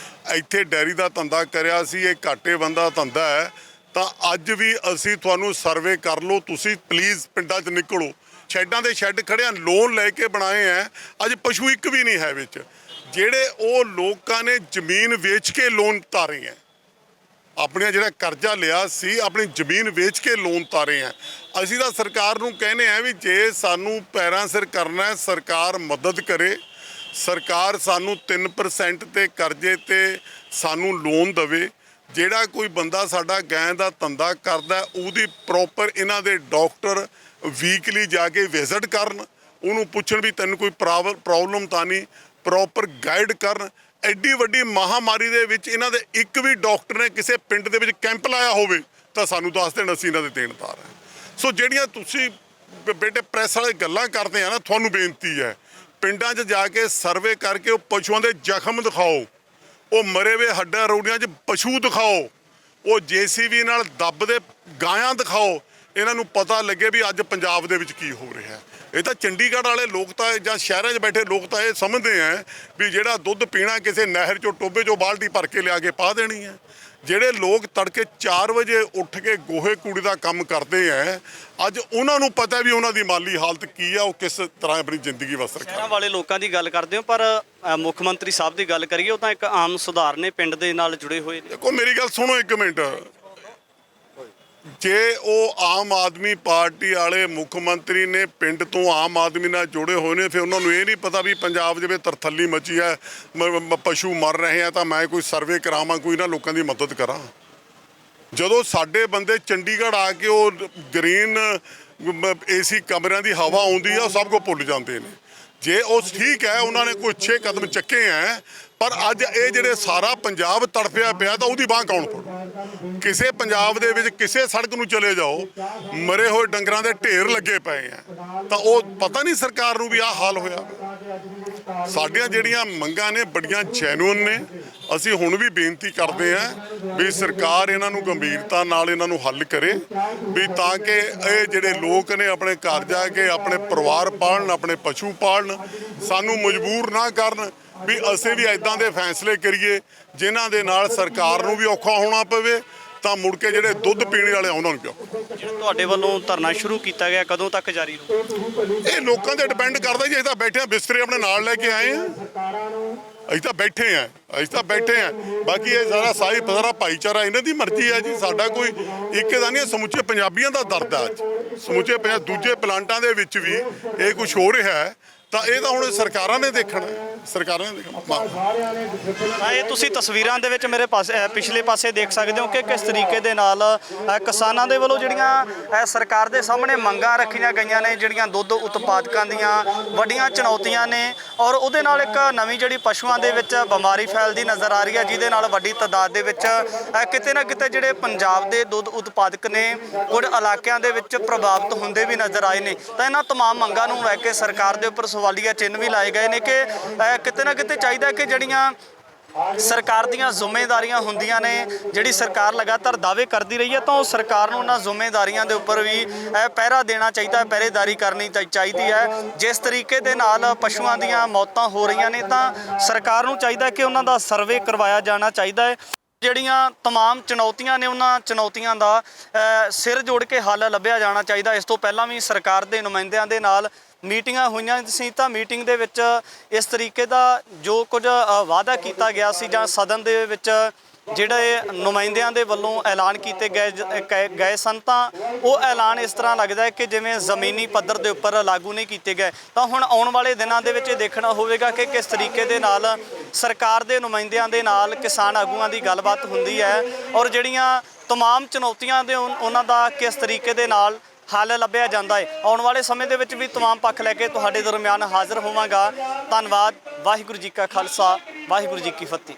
ਇੱਥੇ ਡੈਰੀ ਦਾ ਧੰਦਾ ਕਰਿਆ ਸੀ, ਇਹ ਘਾਟੇ ਬੰਦਾ ਧੰਦਾ ਹੈ। ਤਾਂ ਅੱਜ ਵੀ ਅਸੀਂ ਤੁਹਾਨੂੰ ਸਰਵੇ ਕਰ ਲਓ, ਤੁਸੀਂ ਪਲੀਜ਼ ਪਿੰਡਾਂ 'ਚ ਨਿਕਲੋ। ਸ਼ੈੱਡਾਂ ਦੇ ਸ਼ੈੱਡ ਖੜਿਆ, ਲੋਨ ਲੈ ਕੇ ਬਣਾਏ ਆ, ਅੱਜ ਪਸ਼ੂ ਇੱਕ ਵੀ ਨਹੀਂ ਹੈ ਵਿੱਚ। ਜਿਹੜੇ ਉਹ ਲੋਕਾਂ ਨੇ ਜ਼ਮੀਨ ਵੇਚ ਕੇ ਲੋਨ ਤਾਰੇ ਆ, ਆਪਣੀਆਂ ਜਿਹੜਾ ਕਰਜ਼ਾ ਲਿਆ ਸੀ ਆਪਣੀ ਜ਼ਮੀਨ ਵੇਚ ਕੇ ਲੋਨ ਤਾਰੇ ਆ। ਅਸੀਂ ਤਾਂ ਸਰਕਾਰ ਨੂੰ ਕਹਿੰਦੇ ਆ ਵੀ ਜੇ ਸਾਨੂੰ ਪੈਰਾਂ ਸਿਰ ਕਰਨਾ ਹੈ, ਸਰਕਾਰ ਮਦਦ ਕਰੇ। ਸਰਕਾਰ ਸਾਨੂੰ 3% ਤੇ ਕਰਜ਼ੇ ਤੇ ਸਾਨੂੰ ਲੋਨ ਦੇਵੇ। ਜਿਹੜਾ ਕੋਈ ਬੰਦਾ ਸਾਡਾ ਗਾਂ ਦਾ ਧੰਦਾ ਕਰਦਾ, ਉਹਦੀ ਪ੍ਰੋਪਰ ਇਹਨਾਂ ਦੇ ਡਾਕਟਰ ਵੀਕਲੀ ਜਾ ਕੇ ਵਿਜ਼ਿਟ ਕਰਨ, ਉਹਨੂੰ ਪੁੱਛਣ ਵੀ ਤੈਨੂੰ ਕੋਈ ਪ੍ਰੋਬਲਮ ਤਾਂ ਨਹੀਂ, ਪ੍ਰੋਪਰ ਗਾਈਡ ਕਰਨ। ਐਡੀ ਵੱਡੀ ਮਹਾਮਾਰੀ ਦੇ ਵਿੱਚ ਇਹਨਾਂ ਦੇ ਇੱਕ ਵੀ ਡਾਕਟਰ ਨੇ ਕਿਸੇ ਪਿੰਡ ਦੇ ਵਿੱਚ ਕੈਂਪ ਲਾਇਆ ਹੋਵੇ ਤਾਂ ਸਾਨੂੰ ਦੱਸ ਦੇਣ, ਅਸੀਂ ਇਹਨਾਂ ਦੇ ਦੇਣਦਾਰ ਹਾਂ। ਸੋ ਜਿਹੜੀਆਂ ਤੁਸੀਂ ਬੇਟੇ ਪ੍ਰੈਸ ਵਾਲੇ ਗੱਲਾਂ ਕਰਦੇ ਆ ਨਾ, ਤੁਹਾਨੂੰ ਬੇਨਤੀ ਹੈ ਪਿੰਡਾਂ 'ਚ ਜਾ ਕੇ ਸਰਵੇ ਕਰਕੇ ਉਹ ਪਸ਼ੂਆਂ ਦੇ ਜ਼ਖਮ ਦਿਖਾਓ, ਉਹ ਮਰੇ ਵੇ ਹੱਡਾਂ ਰੋੜੀਆਂ 'ਚ ਪਸ਼ੂ ਦਿਖਾਓ, ਉਹ JCB ਨਾਲ ਦੱਬਦੇ ਗਾਇਆਂ ਦਿਖਾਓ। ਇਹਨਾਂ ਨੂੰ ਪਤਾ ਲੱਗੇ ਵੀ ਅੱਜ ਪੰਜਾਬ ਦੇ ਵਿੱਚ ਕੀ ਹੋ ਰਿਹਾ। ਇਹ ਤਾਂ ਚੰਡੀਗੜ੍ਹ ਵਾਲੇ ਲੋਕ ਤਾਂ ਜਾਂ ਸ਼ਹਿਰਾਂ 'ਚ ਬੈਠੇ ਲੋਕ ਤਾਂ ਇਹ ਸਮਝਦੇ ਆ ਵੀ ਜਿਹੜਾ ਦੁੱਧ ਪੀਣਾ ਕਿਸੇ ਨਹਿਰ 'ਚੋਂ ਟੋਬੇ 'ਚੋਂ ਬਾਲਟੀ ਭਰ ਕੇ ਲਿਆ ਕੇ ਪਾ ਦੇਣੀ ਹੈ। ਜਿਹੜੇ ਲੋਕ ਤੜਕੇ 4 ਵਜੇ ਉੱਠ ਕੇ ਗੋਹੇ ਕੂੜੇ ਦਾ ਕੰਮ ਕਰਦੇ ਆ, ਅੱਜ ਉਹਨਾਂ ਨੂੰ ਪਤਾ ਵੀ ਉਹਨਾਂ ਦੀ ਮਾਲੀ ਹਾਲਤ ਕੀ ਆ, ਉਹ ਕਿਸ ਤਰ੍ਹਾਂ ਆਪਣੀ ਜ਼ਿੰਦਗੀ ਬਸਰ ਕਰ। ਸ਼ਹਿਰਾਂ ਵਾਲੇ ਲੋਕਾਂ ਦੀ ਗੱਲ ਕਰਦੇ ਹੋ, ਪਰ ਮੁੱਖ ਮੰਤਰੀ ਸਾਹਿਬ ਦੀ ਗੱਲ ਕਰੀਏ, ਉਹ ਤਾਂ ਇੱਕ ਆਮ ਸੁਧਾਰ ਨੇ, ਪਿੰਡ ਦੇ ਨਾਲ ਜੁੜੇ ਹੋਏ ਨੇ। ਦੇਖੋ ਮੇਰੀ ਗੱਲ ਸੁਣੋ ਇੱਕ ਮਿੰਟ, ਜੇ ਉਹ ਆਮ ਆਦਮੀ ਪਾਰਟੀ ਵਾਲੇ ਮੁੱਖ ਮੰਤਰੀ ਨੇ ਪਿੰਡ ਤੋਂ ਆਮ ਆਦਮੀ ਨਾਲ ਜੁੜੇ ਹੋਏ ਨੇ, ਫਿਰ ਉਹਨਾਂ ਨੂੰ ਇਹ ਨਹੀਂ ਪਤਾ ਵੀ ਪੰਜਾਬ ਜਿਵੇਂ ਤਰਥੱਲੀ ਮਚੀ ਹੈ, ਪਸ਼ੂ ਮਰ ਰਹੇ ਆ, ਤਾਂ ਮੈਂ ਕੋਈ ਸਰਵੇ ਕਰਾਵਾਂ, ਕੋਈ ਨਾ ਲੋਕਾਂ ਦੀ ਮਦਦ ਕਰਾਂ। ਜਦੋਂ ਸਾਡੇ ਬੰਦੇ ਚੰਡੀਗੜ੍ਹ ਆ ਕੇ ਉਹ ਗ੍ਰੀਨ AC ਕਮਰਿਆਂ ਦੀ ਹਵਾ ਆਉਂਦੀ ਆ, ਉਹ ਸਭ ਕੁਝ ਭੁੱਲ ਜਾਂਦੇ ਨੇ। ਜੇ ਉਹ ਠੀਕ ਹੈ, ਉਹਨਾਂ ਨੇ ਕੋਈ 6 ਕਦਮ ਚੱਕੇ ਹੈ, ਪਰ ਅੱਜ ਇਹ ਜਿਹੜੇ ਸਾਰਾ ਪੰਜਾਬ ਤੜਫਿਆ ਪਿਆ ਤਾਂ ਉਹਦੀ ਬਾਂਹ ਕੌਣ ਫੜੂ? ਕਿਸੇ ਪੰਜਾਬ ਦੇ ਵਿੱਚ ਕਿਸੇ ਸੜਕ ਨੂੰ ਚਲੇ ਜਾਓ, ਮਰੇ ਹੋਏ ਡੰਗਰਾਂ ਦੇ ਢੇਰ ਲੱਗੇ ਪਏ ਆ, ਤਾਂ ਉਹ ਪਤਾ ਨਹੀਂ ਸਰਕਾਰ ਨੂੰ ਵੀ ਆਹ ਹਾਲ ਹੋਇਆ। ਸਾਡੀਆਂ ਜਿਹੜੀਆਂ ਮੰਗਾਂ ਨੇ ਬੜੀਆਂ ਜੈਨੂਇਨ ਨੇ। ਅਸੀਂ ਹੁਣ ਵੀ ਬੇਨਤੀ ਕਰਦੇ ਹਾਂ ਵੀ ਸਰਕਾਰ ਇਹਨਾਂ ਨੂੰ ਗੰਭੀਰਤਾ ਨਾਲ ਇਹਨਾਂ ਨੂੰ ਹੱਲ ਕਰੇ, ਵੀ ਤਾਂ ਕਿ ਇਹ ਜਿਹੜੇ ਲੋਕ ਨੇ ਆਪਣੇ ਘਰ ਜਾ ਕੇ ਆਪਣੇ ਪਰਿਵਾਰ ਪਾਲਣ, ਆਪਣੇ ਪਸ਼ੂ ਪਾਲਣ, ਸਾਨੂੰ ਮਜਬੂਰ ਨਾ ਕਰਨ ਵੀ ਅਸੀਂ ਵੀ ਇਦਾਂ ਦੇ ਫੈਸਲੇ ਕਰੀਏ ਜਿਨ੍ਹਾਂ ਦੇ ਨਾਲ ਸਰਕਾਰ ਨੂੰ ਵੀ ਔਖਾ ਹੋਣਾ ਪਵੇ ਤਾਂ ਮੁੜ ਕੇ ਜਿਹੜੇ ਦੁੱਧ ਪੀਣ ਵਾਲੇ ਆ ਉਹਨਾਂ ਨੂੰ ਪਿਓ। ਜਿਹੜਾ ਤੁਹਾਡੇ ਵੱਲੋਂ ਧਰਨਾ ਸ਼ੁਰੂ ਕੀਤਾ ਗਿਆ ਕਦੋਂ ਤੱਕ ਜਾਰੀ ਰਹੂ? ਇਹ ਲੋਕਾਂ ਤੇ ਡਿਪੈਂਡ ਕਰਦਾ ਜੀ। ਅਸੀਂ ਤਾਂ ਬੈਠੇ ਆ, ਬਿਸਤਰੇ ਆਪਣੇ ਨਾਲ ਲੈ ਕੇ ਆਏ ਆ, ਅਸੀਂ ਤਾਂ ਬੈਠੇ ਆ। ਬਾਕੀ ਇਹ ਸਾਰਾ ਭਾਈਚਾਰਾ ਇਹਨਾਂ ਦੀ ਮਰਜ਼ੀ ਹੈ ਜੀ। ਸਾਡਾ ਕੋਈ ਇੱਕ ਦਾ ਨਹੀਂ, ਸਮੁੱਚੇ ਪੰਜਾਬੀਆਂ ਦਾ ਦਰਦ ਹੈ ਅੱਜ। ਸਮੁੱਚੇ ਦੂਜੇ ਪਲਾਂਟਾਂ ਦੇ ਵਿੱਚ ਵੀ ਇਹ ਕੁਝ ਹੋ ਰਿਹਾ ਹੈ ਤਾਂ ਇਹ ਤਾਂ ਹੁਣ ਸਰਕਾਰਾਂ ਨੇ ਦੇਖਣਾ। ਇਹ ਤੁਸੀਂ ਤਸਵੀਰਾਂ ਦੇ ਵਿੱਚ ਮੇਰੇ ਪਾਸੇ ਪਿਛਲੇ ਪਾਸੇ ਦੇਖ ਸਕਦੇ ਹੋ ਕਿ ਕਿਸ ਤਰੀਕੇ ਦੇ ਨਾਲ ਕਿਸਾਨਾਂ ਦੇ ਵੱਲੋਂ ਜਿਹੜੀਆਂ ਸਰਕਾਰ ਦੇ ਸਾਹਮਣੇ ਮੰਗਾਂ ਰੱਖੀਆਂ ਗਈਆਂ ਨੇ, ਜਿਹੜੀਆਂ ਦੁੱਧ ਉਤਪਾਦਕਾਂ ਦੀਆਂ ਵੱਡੀਆਂ ਚੁਣੌਤੀਆਂ ਨੇ, ਔਰ ਉਹਦੇ ਨਾਲ ਇੱਕ ਨਵੀਂ ਜਿਹੜੀ ਪਸ਼ੂਆਂ ਦੇ ਵਿੱਚ ਬਿਮਾਰੀ ਫੈਲਦੀ ਨਜ਼ਰ ਆ ਰਹੀ ਹੈ, ਜਿਹਦੇ ਨਾਲ ਵੱਡੀ ਤਾਦਾਦ ਦੇ ਵਿੱਚ ਕਿਤੇ ਨਾ ਕਿਤੇ ਜਿਹੜੇ ਪੰਜਾਬ ਦੇ ਦੁੱਧ ਉਤਪਾਦਕ ਨੇ ਕੁਝ ਇਲਾਕਿਆਂ ਦੇ ਵਿੱਚ ਪ੍ਰਭਾਵਿਤ ਹੁੰਦੇ ਵੀ ਨਜ਼ਰ ਆਏ ਨੇ। ਤਾਂ ਇਹਨਾਂ ਤਮਾਮ ਮੰਗਾਂ ਨੂੰ ਲੈ ਕੇ ਸਰਕਾਰ ਦੇ ਉੱਪਰ ਸਵਾਲੀਆ ਚਿੰਨ੍ਹ ਵੀ ਲਾਏ ਗਏ ਨੇ ਕਿ ਕਿਤੇ ਨਾ ਕਿਤੇ ਚਾਹੀਦਾ ਕਿ ਜਿਹੜੀਆਂ ਸਰਕਾਰ ਦੀਆਂ ਜ਼ਿੰਮੇਵਾਰੀਆਂ ਹੁੰਦੀਆਂ ਨੇ, ਜਿਹੜੀ ਸਰਕਾਰ ਲਗਾਤਾਰ ਦਾਅਵੇ ਕਰਦੀ ਰਹੀ ਹੈ, ਤਾਂ ਉਹ ਸਰਕਾਰ ਨੂੰ ਉਹਨਾਂ ਜ਼ਿੰਮੇਵਾਰੀਆਂ ਦੇ ਉੱਪਰ ਵੀ ਪਹਿਰਾ ਦੇਣਾ ਚਾਹੀਦਾ, ਪਹਿਰੇਦਾਰੀ ਕਰਨੀ ਚਾਹੀਦੀ ਹੈ। ਜਿਸ ਤਰੀਕੇ ਦੇ ਨਾਲ ਪਸ਼ੂਆਂ ਦੀਆਂ ਮੌਤਾਂ ਹੋ ਰਹੀਆਂ ਨੇ ਤਾਂ ਸਰਕਾਰ ਨੂੰ ਚਾਹੀਦਾ ਕਿ ਉਹਨਾਂ ਦਾ ਸਰਵੇ ਕਰਵਾਇਆ ਜਾਣਾ ਚਾਹੀਦਾ ਹੈ। ਜਿਹੜੀਆਂ ਤਮਾਮ ਚੁਣੌਤੀਆਂ ਨੇ ਉਹਨਾਂ ਚੁਣੌਤੀਆਂ ਦਾ ਸਿਰ ਜੋੜ ਕੇ ਹੱਲ ਲੱਭਿਆ ਜਾਣਾ ਚਾਹੀਦਾ। ਇਸ ਤੋਂ ਪਹਿਲਾਂ ਵੀ ਸਰਕਾਰ ਦੇ ਨੁਮਾਇੰਦਿਆਂ ਦੇ ਨਾਲ ਮੀਟਿੰਗਾਂ ਹੋਈਆਂ ਸੀ ਤਾਂ ਮੀਟਿੰਗ ਦੇ ਵਿੱਚ ਇਸ ਤਰੀਕੇ ਦਾ ਜੋ ਕੁਝ ਵਾਅਦਾ ਕੀਤਾ ਗਿਆ ਸੀ ਜਾਂ ਸਦਨ ਦੇ ਵਿੱਚ ਜਿਹੜੇ ਨੁਮਾਇੰਦਿਆਂ ਦੇ ਵੱਲੋਂ ਐਲਾਨ ਕੀਤੇ ਗਏ ਸਨ, ਤਾਂ ਉਹ ਐਲਾਨ ਇਸ ਤਰ੍ਹਾਂ ਲੱਗਦਾ ਹੈ ਕਿ ਜਿਵੇਂ ਜ਼ਮੀਨੀ ਪੱਧਰ ਦੇ ਉੱਪਰ ਲਾਗੂ ਨਹੀਂ ਕੀਤੇ ਗਏ। ਤਾਂ ਹੁਣ ਆਉਣ ਵਾਲੇ ਦਿਨਾਂ ਦੇ ਵਿੱਚ ਇਹ ਦੇਖਣਾ ਹੋਵੇਗਾ ਕਿ ਕਿਸ ਤਰੀਕੇ ਦੇ ਨਾਲ ਸਰਕਾਰ ਦੇ ਨੁਮਾਇੰਦਿਆਂ ਦੇ ਨਾਲ ਕਿਸਾਨ ਆਗੂਆਂ ਦੀ ਗੱਲਬਾਤ ਹੁੰਦੀ ਹੈ ਔਰ ਜਿਹੜੀਆਂ ਤਮਾਮ ਚੁਣੌਤੀਆਂ ਦੇ ਉਹਨਾਂ ਦਾ ਕਿਸ ਤਰੀਕੇ ਦੇ ਨਾਲ ਹੱਲ ਲੱਭਿਆ ਜਾਂਦਾ ਹੈ। ਆਉਣ ਵਾਲੇ ਸਮੇਂ ਦੇ ਵਿੱਚ ਵੀ ਤਮਾਮ ਪੱਖ ਲੈ ਕੇ ਤੁਹਾਡੇ ਦਰਮਿਆਨ ਹਾਜ਼ਰ ਹੋਵਾਂਗਾ। ਧੰਨਵਾਦ। ਵਾਹਿਗੁਰੂ ਜੀ ਕਾ ਖਾਲਸਾ, ਵਾਹਿਗੁਰੂ ਜੀ ਕੀ ਫਤਿਹ।